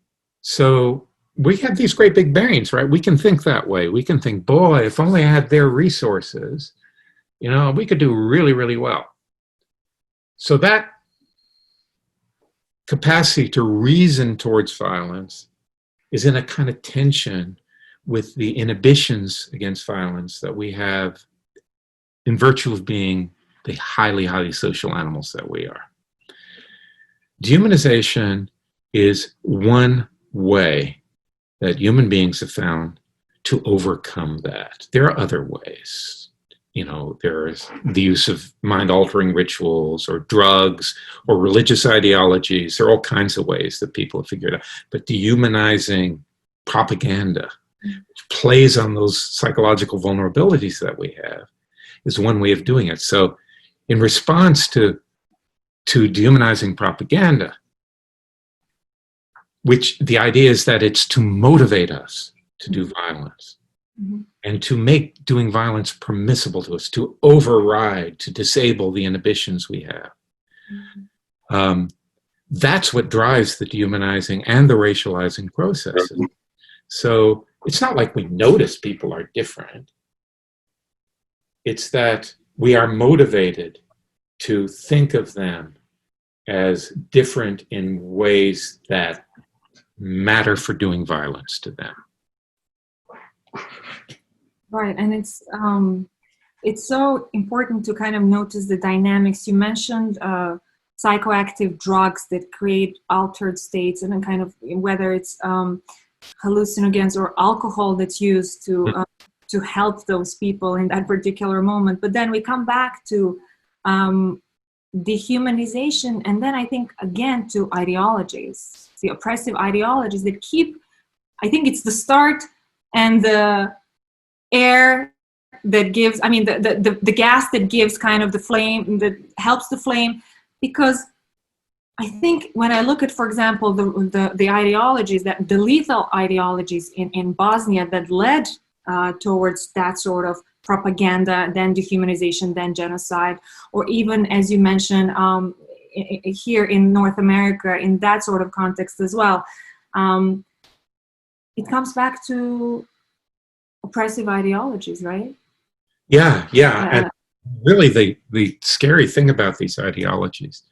So we have these great big brains, right? We can think that way. We can think, boy, if only I had their resources, we could do really, really well. So that capacity to reason towards violence is in a kind of tension with the inhibitions against violence that we have in virtue of being the highly, highly social animals that we are. Dehumanization is one way that human beings have found to overcome that. There are other ways. There's the use of mind-altering rituals or drugs or religious ideologies. There are all kinds of ways that people have figured out. But dehumanizing propaganda, which plays on those psychological vulnerabilities that we have, is one way of doing it. So in response to dehumanizing propaganda, which the idea is that it's to motivate us to do violence, and to make doing violence permissible to us, to override, to disable the inhibitions we have. That's what drives the dehumanizing and the racializing processes. So it's not like we notice people are different. It's that we are motivated to think of them as different in ways that matter for doing violence to them. Right, and it's so important to kind of notice the dynamics. You mentioned psychoactive drugs that create altered states, and then kind of whether it's hallucinogens or alcohol that's used to help those people in that particular moment. But then we come back to dehumanization, and then I think again to ideologies, the oppressive ideologies that keep. I think it's the start and the air that gives, I mean, the gas that gives kind of the flame, that helps the flame. Because I think when I look at, for example, the ideologies, that the lethal ideologies in Bosnia that led towards that sort of propaganda, then dehumanization, then genocide, or even, as you mentioned, here in North America, in that sort of context as well, it comes back to oppressive ideologies, right? Yeah, yeah. And really the scary thing about these ideologies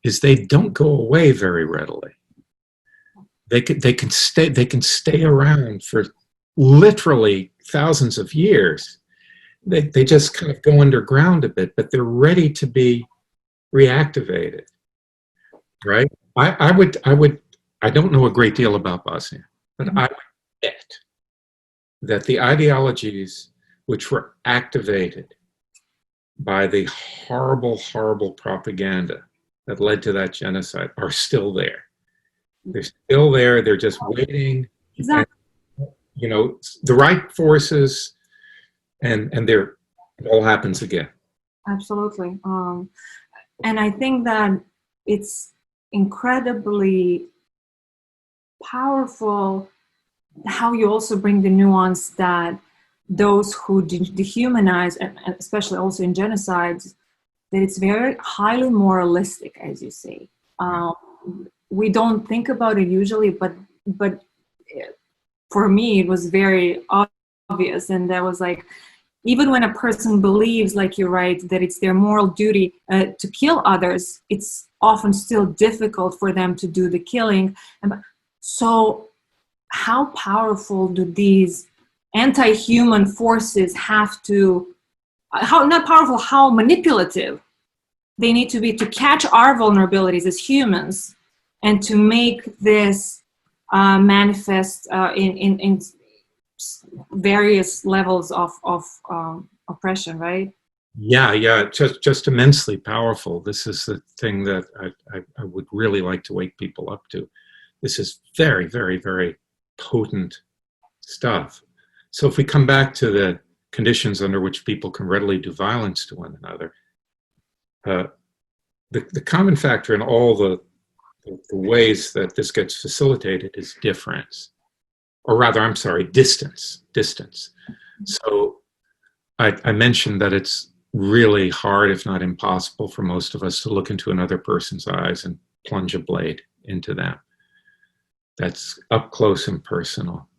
is they don't go away very readily. They can stay around for literally thousands of years. They just kind of go underground a bit, but they're ready to be reactivated, right? I don't know a great deal about Bosnia, but I would bet that the ideologies which were activated by the horrible, horrible propaganda that led to that genocide are still there. They're still there. They're just waiting. Exactly. And, you know, the right forces, and it all happens again. Absolutely. And I think that it's incredibly powerful how you also bring the nuance that those who dehumanize, and especially also in genocides, that it's very highly moralistic, as you say. We don't think about it usually, but for me, it was very obvious. And there was like, even when a person believes, like you're right, that it's their moral duty to kill others, it's often still difficult for them to do the killing. So how powerful do these anti-human forces have to, how not powerful, how manipulative they need to be to catch our vulnerabilities as humans and to make this manifest in various levels of oppression, right? Yeah, just immensely powerful. This is the thing that I would really like to wake people up to. This is very, very, very potent stuff. So if we come back to the conditions under which people can readily do violence to one another, the common factor in all the ways that this gets facilitated is difference, or rather, I'm sorry, distance. So I mentioned that it's really hard, if not impossible, for most of us to look into another person's eyes and plunge a blade into them. That's up close and personal.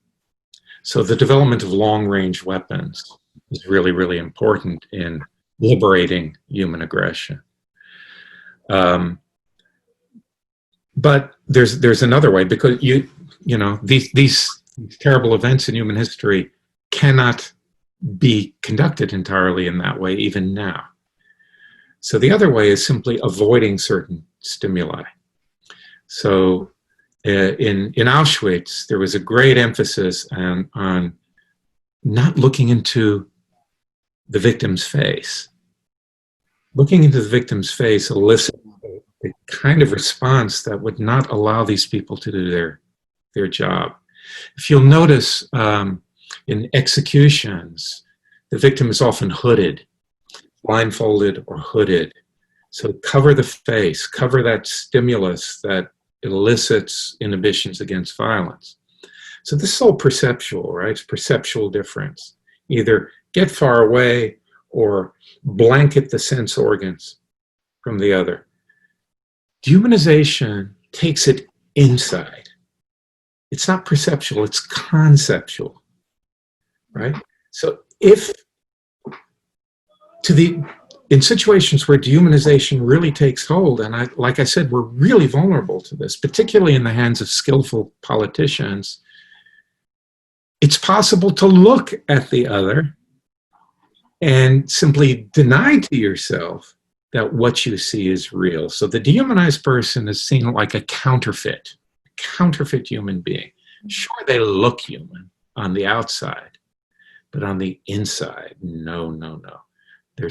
So the development of long-range weapons is really, really important in liberating human aggression. But there's another way, because you know these terrible events in human history cannot be conducted entirely in that way, even now. So the other way is simply avoiding certain stimuli. So in Auschwitz, there was a great emphasis on not looking into the victim's face. Looking into the victim's face elicits the kind of response that would not allow these people to do their job. If you'll notice, in executions, the victim is often hooded, blindfolded or hooded. So cover the face, cover that stimulus that elicits inhibitions against violence. So this is all perceptual, right? It's perceptual difference. Either get far away or blanket the sense organs from the other. Dehumanization takes it inside. It's not perceptual, it's conceptual, right? So in situations where dehumanization really takes hold, and like I said, we're really vulnerable to this, particularly in the hands of skillful politicians, it's possible to look at the other and simply deny to yourself that what you see is real. So the dehumanized person is seen like a counterfeit human being. Sure, they look human on the outside, but on the inside, no. They're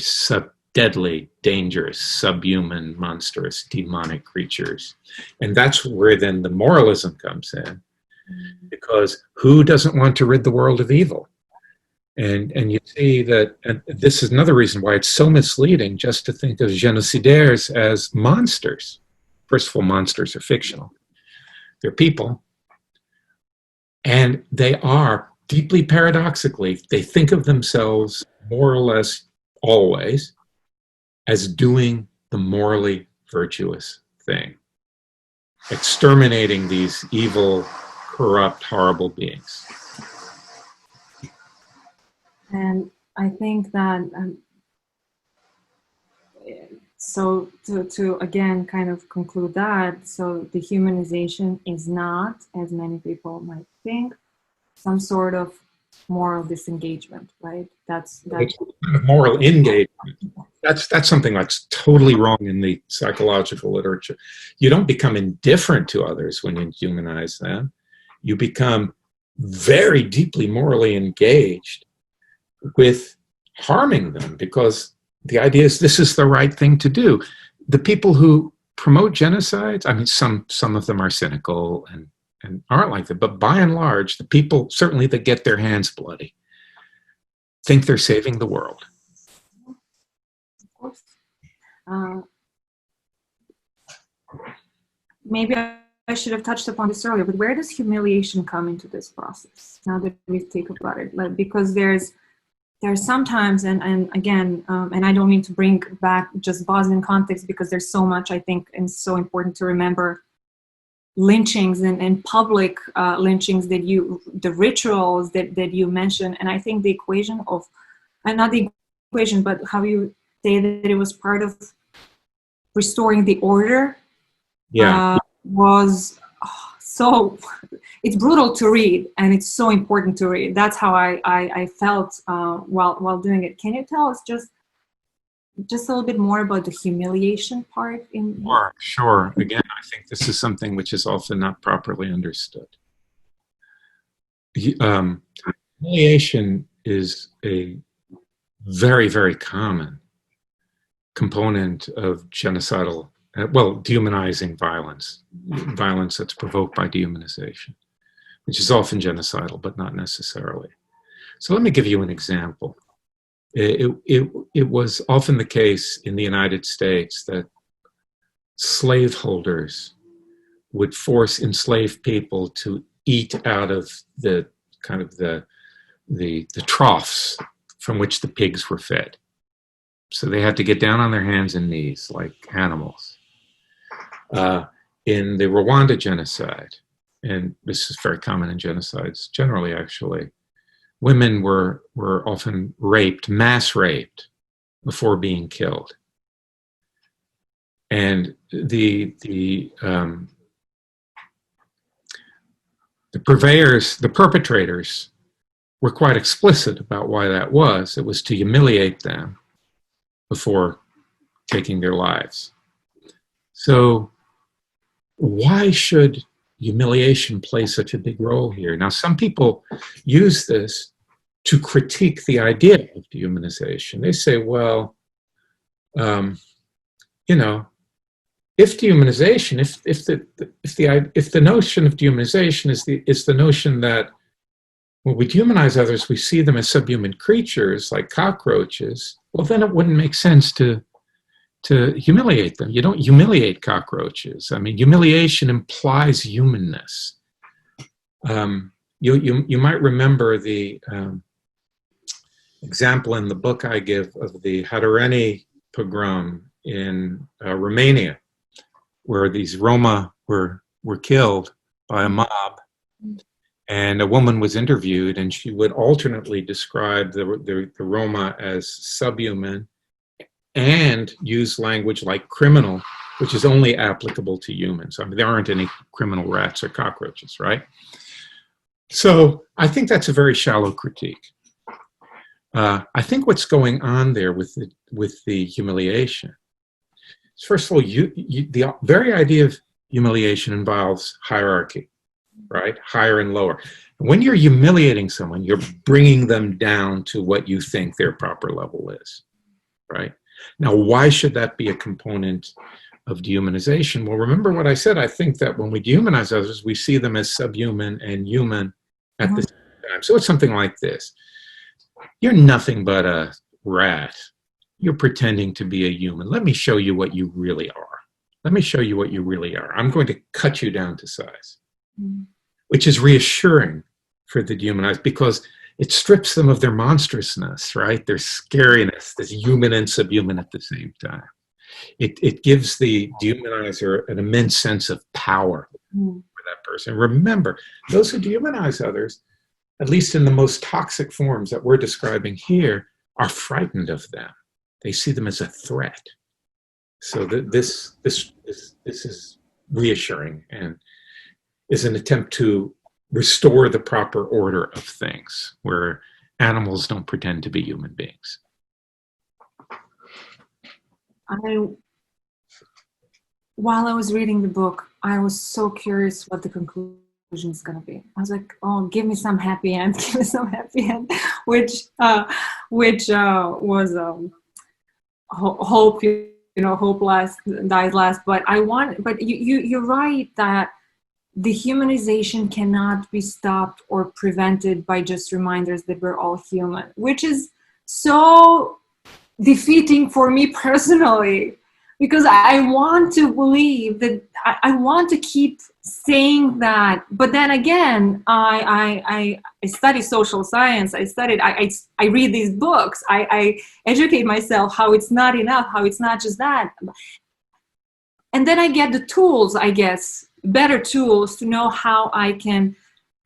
deadly, dangerous, subhuman, monstrous, demonic creatures. And that's where then the moralism comes in. Because who doesn't want to rid the world of evil? And you see that, and this is another reason why it's so misleading just to think of genocidaires as monsters. First of all, monsters are fictional. They're people. And they are, deeply paradoxically, they think of themselves more or less always as doing the morally virtuous thing, exterminating these evil, corrupt, horrible beings. And I think that, so to again kind of conclude that, so dehumanization is not, as many people might think, some sort of moral disengagement, right? That's It's kind of moral engagement. That's something that's totally wrong in the psychological literature. You don't become indifferent to others when you dehumanize them. You become very deeply morally engaged with harming them, because the idea is this is the right thing to do. The people who promote genocides, I mean, some of them are cynical and aren't like that, but by and large, the people certainly that get their hands bloody think they're saving the world. of course. Maybe I should have touched upon this earlier, but where does humiliation come into this process? Now that we think about it, like, because there's sometimes, and again, and I don't mean to bring back just Bosnian context, because there's so much, I think, and so important to remember, lynchings and public lynchings that the rituals that you mentioned, and I think the equation of, and not the equation, but how you say that it was part of restoring the order, was so, it's brutal to read, and it's so important to read. That's how I felt while doing it. Can you tell us just a little bit more about the humiliation part? Sure. Again, I think this is something which is often not properly understood. Humiliation is a very, very common component of genocidal, dehumanizing violence that's provoked by dehumanization, which is often genocidal, but not necessarily. So let me give you an example. It was often the case in the United States that slaveholders would force enslaved people to eat out of the kind of the troughs from which the pigs were fed. So they had to get down on their hands and knees like animals. In the Rwanda genocide, and this is very common in genocides generally, actually, women were often raped, mass raped, before being killed. And the purveyors, the perpetrators, were quite explicit about why that was. It was to humiliate them before taking their lives. So why should humiliation play such a big role here? Now, some people use this to critique the idea of dehumanization. They say, well, if dehumanization, if the notion of dehumanization is the notion that when we dehumanize others, we see them as subhuman creatures like cockroaches, well, then it wouldn't make sense to humiliate them. You don't humiliate cockroaches. I mean, humiliation implies humanness. You might remember the example in the book I give of the Hadereni pogrom in Romania, where these Roma were killed by a mob, and a woman was interviewed, and she would alternately describe the Roma as subhuman and use language like criminal, which is only applicable to humans. I mean, there aren't any criminal rats or cockroaches, right? So I think that's a very shallow critique. I think what's going on there with the humiliation is, first of all, the very idea of humiliation involves hierarchy, right? Higher and lower. When you're humiliating someone, you're bringing them down to what you think their proper level is, right? Now, why should that be a component of dehumanization? Well, remember what I said. I think that when we dehumanize others, we see them as subhuman and human at the same time. So it's something like this. You're nothing but a rat. You're pretending to be a human. Let me show you what you really are. Let me show you what you really are. I'm going to cut you down to size, which is reassuring for the dehumanized because it strips them of their monstrousness, right? Their scariness, this human and subhuman at the same time. It gives the dehumanizer an immense sense of power for that person. Remember, those who dehumanize others, at least in the most toxic forms that we're describing here, are frightened of them. They see them as a threat. So this is reassuring and is an attempt to restore the proper order of things where animals don't pretend to be human beings. While I was reading the book, I was so curious what the conclusion is going to be. I was like, oh, give me some happy end, give me some happy end, which was hope, hope last, dies last. But you're right that dehumanization cannot be stopped or prevented by just reminders that we're all human, which is so defeating for me personally, because I want to believe that I want to keep saying that, but then again, I study social science. I read these books. I educate myself how it's not enough, how it's not just that, and then I get the tools, I guess, better tools to know how I can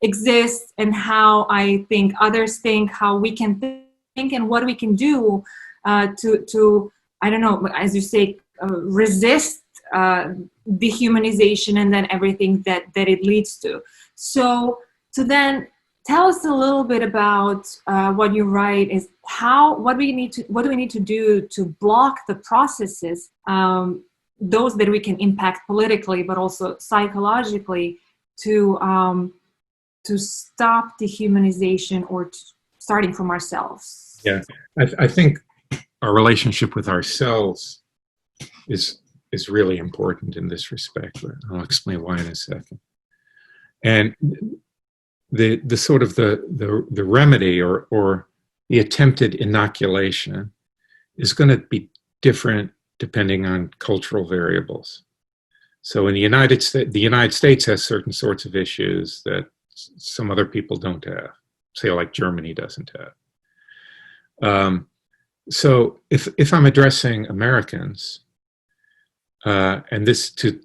exist and how I think others think, how we can think, and what we can do to I don't know, as you say, resist dehumanization and then everything that it leads to. So then tell us a little bit about what you write is what do we need to do to block the processes, those that we can impact politically, but also psychologically, to stop dehumanization or starting from ourselves. Yeah, I think our relationship with ourselves is really important in this respect. I'll explain why in a second. And the sort of the remedy or the attempted inoculation is going to be different depending on cultural variables. So in the United States has certain sorts of issues that some other people don't have, say like Germany doesn't have. So if I'm addressing Americans, and this to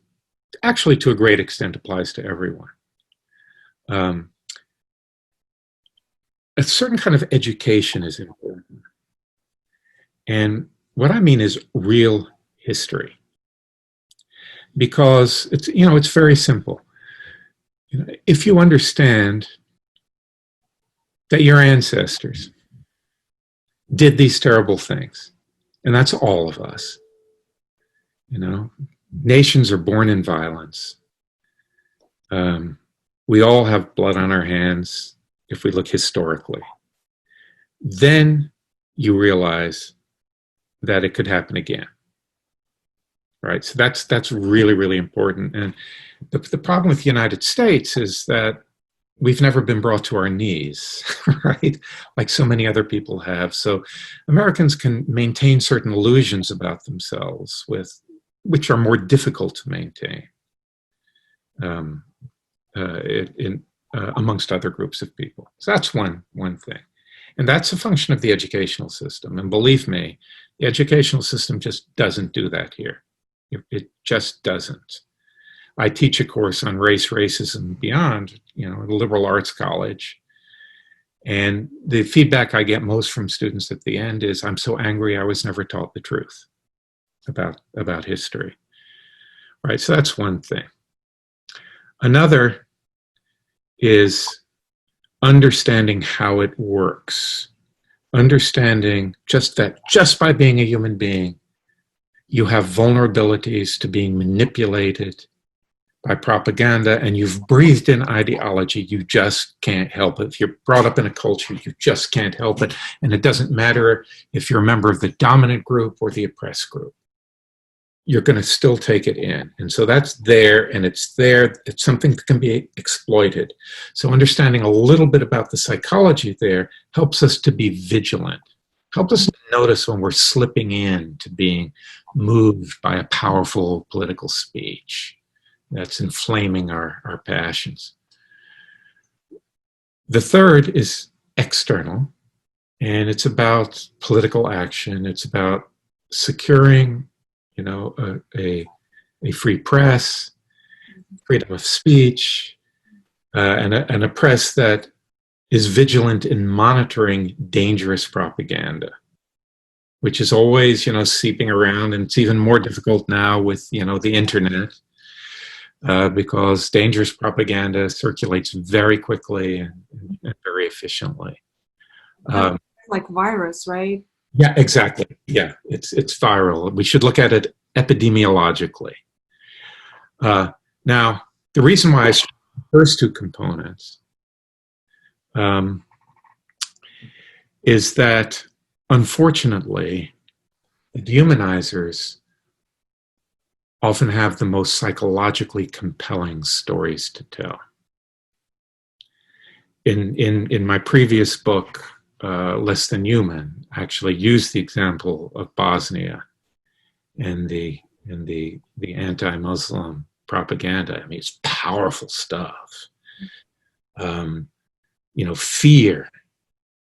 a great extent applies to everyone, a certain kind of education is important. And what I mean is real history. Because it's very simple. If you understand that your ancestors did these terrible things, and that's all of us, nations are born in violence. We all have blood on our hands if we look historically. Then you realize that it could happen again. Right, so that's really, really important. And the problem with the United States is that we've never been brought to our knees, right? Like so many other people have. So Americans can maintain certain illusions about themselves which are more difficult to maintain amongst other groups of people. So that's one thing. And that's a function of the educational system. And believe me, the educational system just doesn't do that here. It just doesn't. I teach a course on race, racism, and beyond, at a liberal arts college. And the feedback I get most from students at the end is, I'm so angry I was never taught the truth about history. Right, so that's one thing. Another is understanding how it works. Understanding just by being a human being, you have vulnerabilities to being manipulated by propaganda, and you've breathed in ideology. You just can't help it. If you're brought up in a culture, you just can't help it. And it doesn't matter if you're a member of the dominant group or the oppressed group. you're going to still take it in. And so that's there, and it's there. It's something that can be exploited. So understanding a little bit about the psychology there helps us to be vigilant, helps us to notice when we're slipping in to being moved by a powerful political speech that's inflaming our passions. The third is external, and it's about political action. It's about securing, you know, a free press, freedom of speech, and a press that is vigilant in monitoring dangerous propaganda, which is always, you know, seeping around, and it's even more difficult now with, you know, the internet, because dangerous propaganda circulates very quickly and very efficiently. Like virus, right? Yeah, exactly. Yeah, it's viral. We should look at it epidemiologically. Now, the reason why I stress the first two components is that, unfortunately, the dehumanizers often have the most psychologically compelling stories to tell. In my previous book, Less Than Human, I actually used the example of Bosnia and the anti-Muslim propaganda. I mean, it's powerful stuff. You know, fear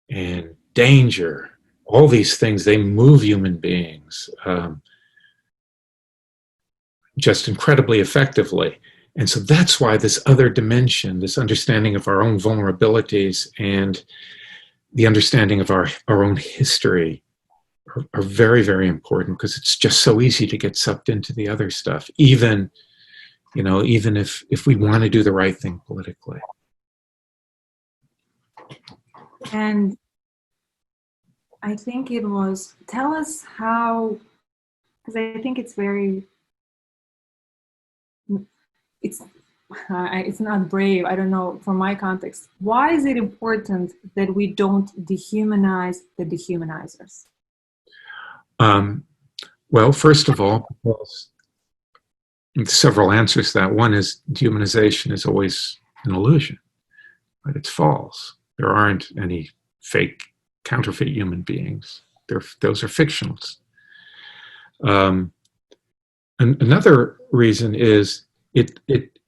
and danger, all these things, they move human beings just incredibly effectively. And so that's why this other dimension, this understanding of our own vulnerabilities and the understanding of our own history are very, very important, because it's just so easy to get sucked into the other stuff, even, you know, even if we want to do the right thing politically. And I think it was, tell us how, because I think it's very, it's not brave, I don't know, from my context. Why is it important that we don't dehumanize the dehumanizers? Well, first of all, because several answers to that. One is dehumanization is always an illusion, right? It's false. There aren't any fake, counterfeit human beings. Those are fictionals. And another reason is it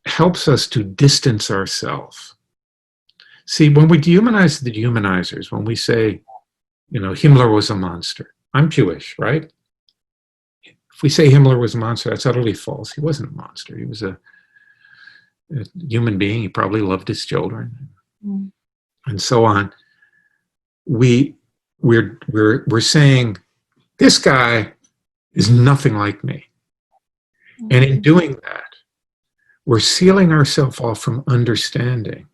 helps us to distance ourselves. See, when we dehumanize the dehumanizers, when we say, you know, Himmler was a monster, I'm Jewish, right? If we say Himmler was a monster, that's utterly false. He wasn't a monster. He was a human being. He probably loved his children, and so on. We're saying this guy is nothing like me, and in doing that, we're sealing ourselves off from understanding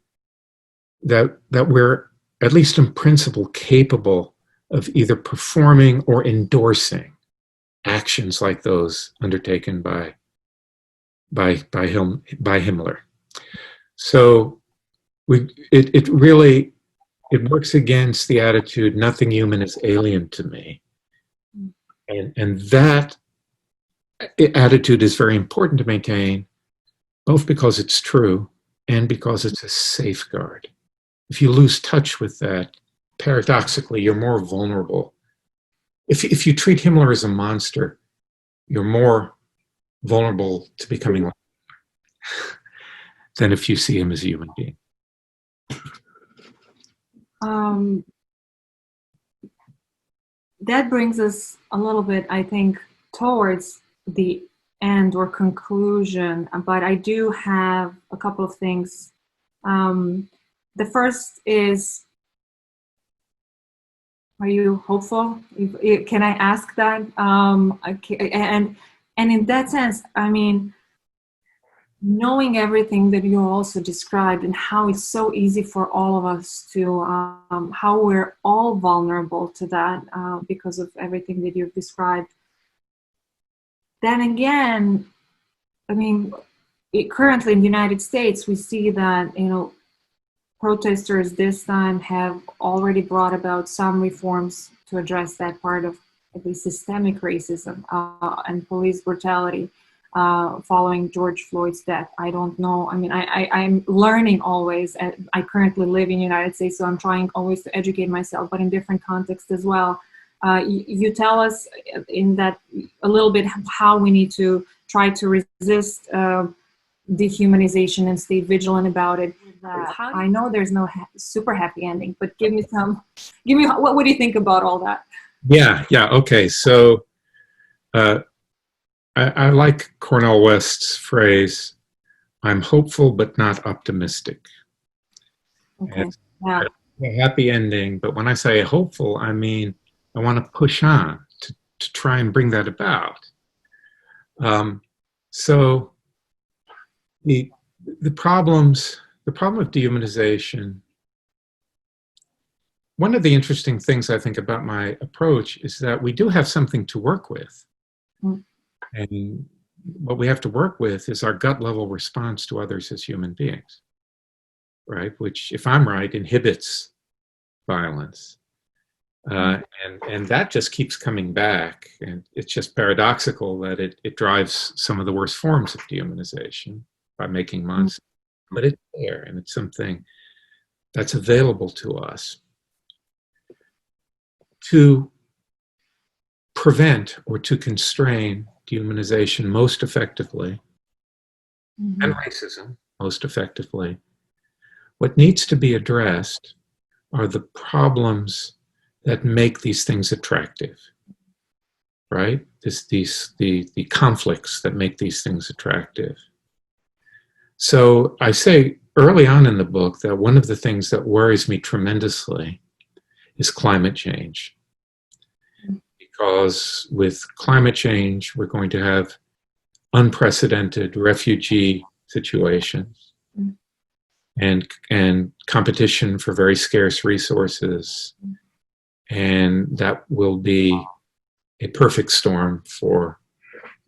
that we're, at least in principle, capable of either performing or endorsing actions like those undertaken by Himmler. So it really works against the attitude, nothing human is alien to me. And that attitude is very important to maintain, both because it's true and because it's a safeguard. If you lose touch with that, paradoxically, you're more vulnerable. If you treat Himmler as a monster, you're more vulnerable to becoming like him than if you see him as a human being. That brings us a little bit, I think, towards the end or conclusion, but I do have a couple of things. The first is, are you hopeful? Can I ask that? And in that sense, I mean, knowing everything that you also described and how it's so easy for all of us to, how we're all vulnerable to that because of everything that you've described. Then again, I mean, currently in the United States, we see that, you know, protesters this time have already brought about some reforms to address that part of the systemic racism and police brutality following George Floyd's death. I don't know. I mean, I'm learning always. And I currently live in the United States, so I'm trying always to educate myself, but in different contexts as well. You tell us in that a little bit how we need to try to resist dehumanization and stay vigilant about it. I know there's no super happy ending, but give me what do you think about all that? Yeah, okay. So I like Cornel West's phrase, I'm hopeful but not optimistic. Okay. Yeah. A happy ending, but when I say hopeful, I mean I want to push on to try and bring that about. So the problem of dehumanization, one of the interesting things I think about my approach is that we do have something to work with. Mm. And what we have to work with is our gut level response to others as human beings, right? Which, if I'm right, inhibits violence. And that just keeps coming back. And it's just paradoxical that it drives some of the worst forms of dehumanization by making monsters. But it's there, and it's something that's available to us. To prevent or to constrain dehumanization most effectively, and racism most effectively, what needs to be addressed are the problems that make these things attractive, right? The conflicts that make these things attractive. So I say early on in the book that one of the things that worries me tremendously is climate change. Because with climate change, we're going to have unprecedented refugee situations and competition for very scarce resources. And that will be a perfect storm for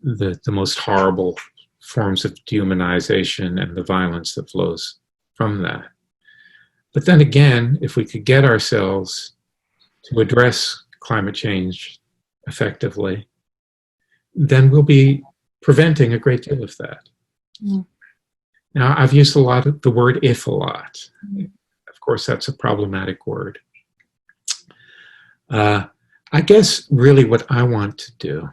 the most horrible forms of dehumanization and the violence that flows from that. But then again, if we could get ourselves to address climate change effectively, then we'll be preventing a great deal of that. Now, I've used the word if a lot. Of course, that's a problematic word. I guess really what I want to do,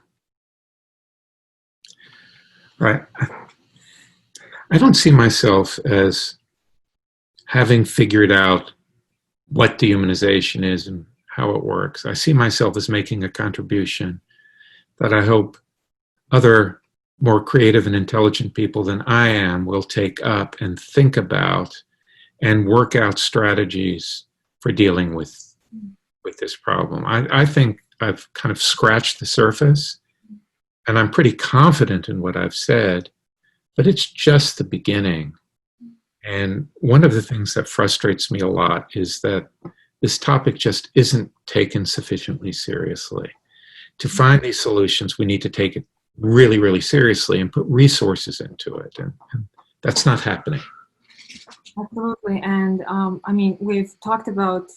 right? I don't see myself as having figured out what dehumanization is and how it works. I see myself as making a contribution that I hope other more creative and intelligent people than I am will take up and think about and work out strategies for dealing with this problem. I think I've kind of scratched the surface, and I'm pretty confident in what I've said, but it's just the beginning. And one of the things that frustrates me a lot is that this topic just isn't taken sufficiently seriously. To find these solutions, we need to take it really, really seriously and put resources into it. And that's not happening. Absolutely. And I mean, we've talked about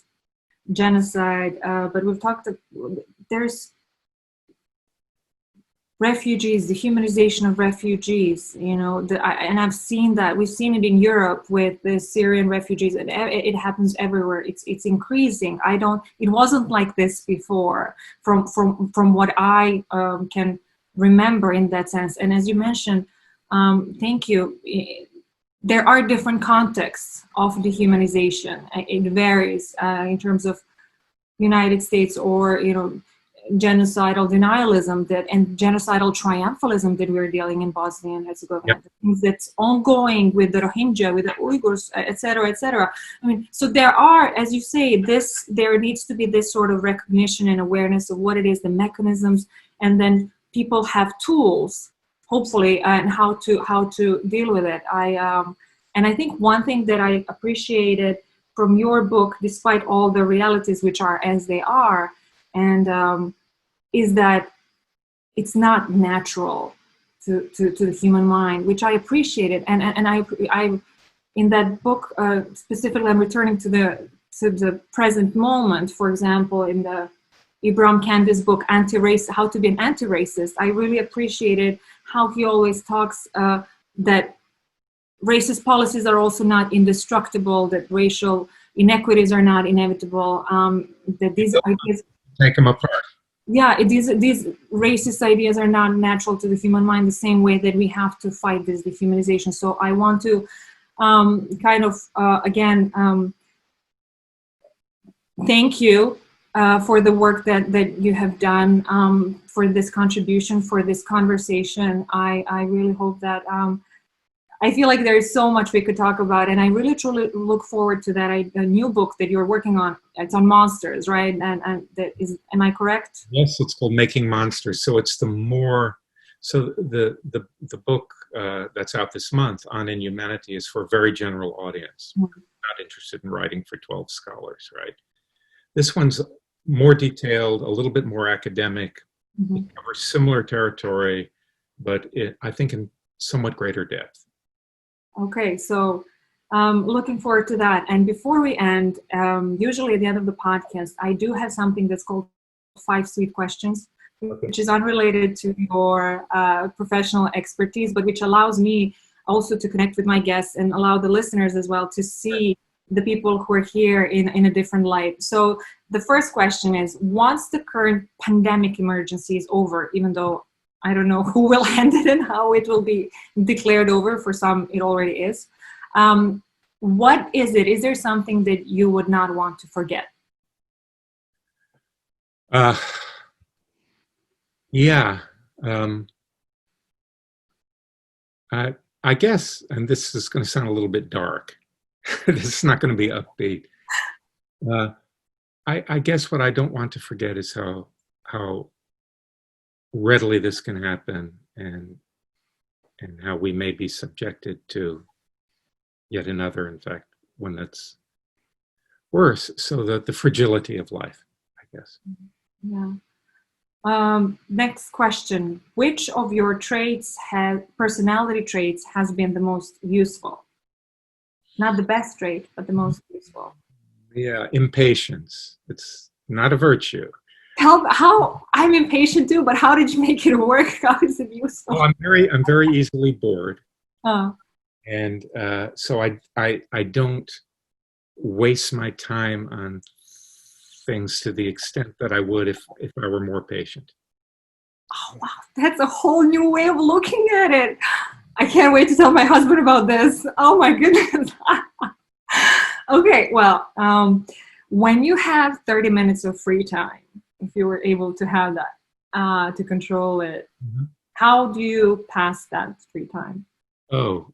genocide, but there's refugees, the humanization of refugees, and I've seen that. We've seen it in Europe with the Syrian refugees, and it happens everywhere. It's increasing. It wasn't like this before, from what I can remember in that sense. And as you mentioned, thank you, there are different contexts of dehumanization. It varies in terms of United States or, genocidal denialism and genocidal triumphalism that we're dealing in Bosnia and Herzegovina. Yep. Things that's ongoing with the Rohingya, with the Uyghurs, et cetera, et cetera. I mean, so there are, as you say, there needs to be this sort of recognition and awareness of what it is, the mechanisms, and then people have tools, hopefully, and how to deal with it. And I think one thing that I appreciated from your book, despite all the realities which are as they are, and is that it's not natural to the human mind, which I appreciated. And I in that book specifically, I'm returning to the present moment. For example, in the Ibram Kendi's book, How to Be an Anti-Racist. I really appreciated how he always talks that racist policies are also not indestructible, that racial inequities are not inevitable, that these ideas... Take them apart. Yeah, these racist ideas are not natural to the human mind the same way that we have to fight this dehumanization. So I want to again, thank you for the work that you have done, for this contribution, for this conversation. I really hope that, I feel like there is so much we could talk about, and I really truly look forward to that a new book that you're working on. It's on monsters, right? And that is, am I correct? Yes, it's called Making Monsters. So it's the book that's out this month on Inhumanity is for a very general audience, not interested in writing for 12 scholars, right? This one's more detailed, a little bit more academic, it covers similar territory, but I think in somewhat greater depth. Okay, so looking forward to that. And before we end, usually at the end of the podcast, I do have something that's called 5 Sweet Questions, which is unrelated to your professional expertise, but which allows me also to connect with my guests and allow the listeners as well to see the people who are here in a different light. So the first question is, once the current pandemic emergency is over, even though I don't know who will end it and how it will be declared over. For some, it already is. What is it? Is there something that you would not want to forget? Yeah. I guess, and this is going to sound a little bit dark. This is not going to be upbeat. I guess what I don't want to forget is how readily this can happen, and how we may be subjected to yet another, in fact, one that's worse. So the fragility of life, I guess. Yeah. Next question. Which of your personality traits has been the most useful? Not the best trait, but the most useful. Yeah, impatience. It's not a virtue. How I'm impatient too, but how did you make it work? How is it useful? Well, I'm very easily bored, oh. And so I don't waste my time on things to the extent that I would if I were more patient. Oh wow, that's a whole new way of looking at it. I can't wait to tell my husband about this. Oh my goodness. Okay, well, when you have 30 minutes of free time, if you were able to have that, to control it, how do you pass that free time? Oh,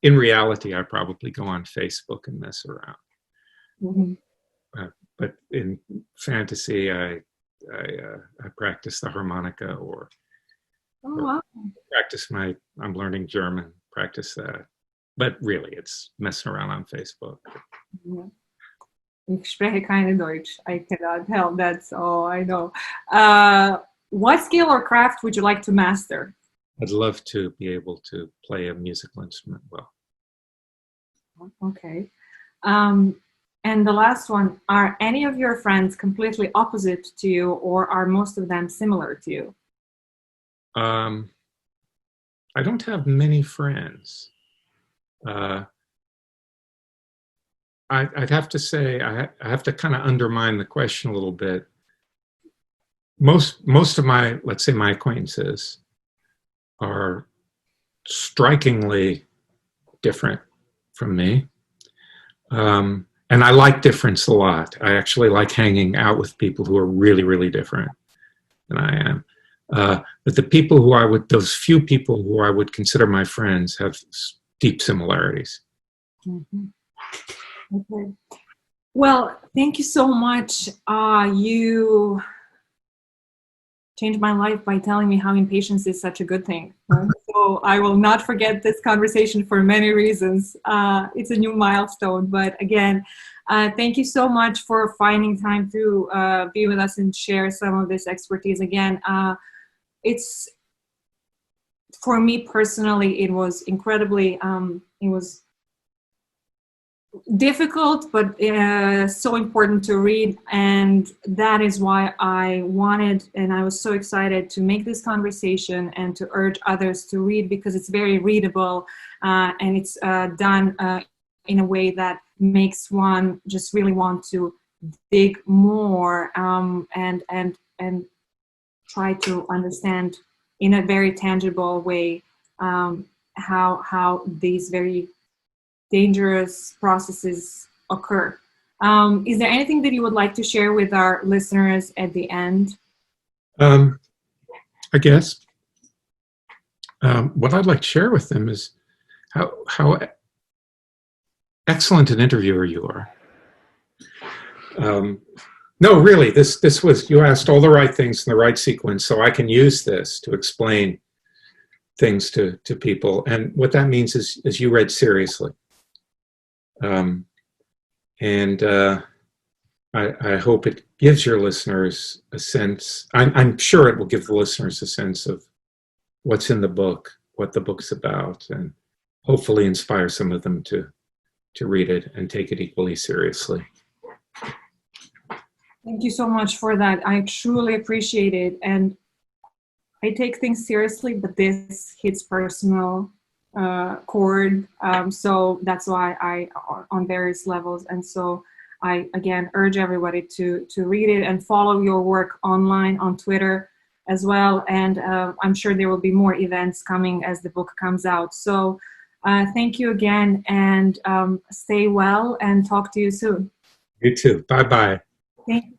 in reality, I probably go on Facebook and mess around. But in fantasy, I practice the harmonica or practice I'm learning German, practice that. But really, it's messing around on Facebook. Ich spreche keine Deutsch. I cannot help. That's all I know. What skill or craft would you like to master? I'd love to be able to play a musical instrument well. Okay. And the last one, are any of your friends completely opposite to you, or are most of them similar to you? I don't have many friends. I'd have to say, I have to kind of undermine the question a little bit. Most of my, let's say, my acquaintances are strikingly different from me. And I like difference a lot. I actually like hanging out with people who are really, really different than I am. But the people those few people who I would consider my friends have deep similarities. Okay. Well, thank you so much. You changed my life by telling me how impatience is such a good thing. So I will not forget this conversation for many reasons. It's a new milestone, but again, thank you so much for finding time to be with us and share some of this expertise. Again, it's, for me personally, it was incredibly, it was difficult, but so important to read. And that is why I wanted, and I was so excited to make this conversation and to urge others to read, because it's very readable, and it's done in a way that makes one just really want to dig more, and try to understand in a very tangible way how these very dangerous processes occur. Is there anything that you would like to share with our listeners at the end? I guess what I'd like to share with them is how excellent an interviewer you are. No, really, this was, you asked all the right things in the right sequence, so I can use this to explain things to people. And what that means is you read seriously. I hope it gives your listeners a sense, I'm sure it will give the listeners a sense of what's in the book, what the book's about, and hopefully inspire some of them to read it and take it equally seriously. Thank you so much for that. I truly appreciate it. And I take things seriously, but this hits personal chord. So that's why on various levels. And so I, again, urge everybody to read it and follow your work online on Twitter as well. And I'm sure there will be more events coming as the book comes out. So thank you again, and stay well, and talk to you soon. You too. Bye-bye. Thank you.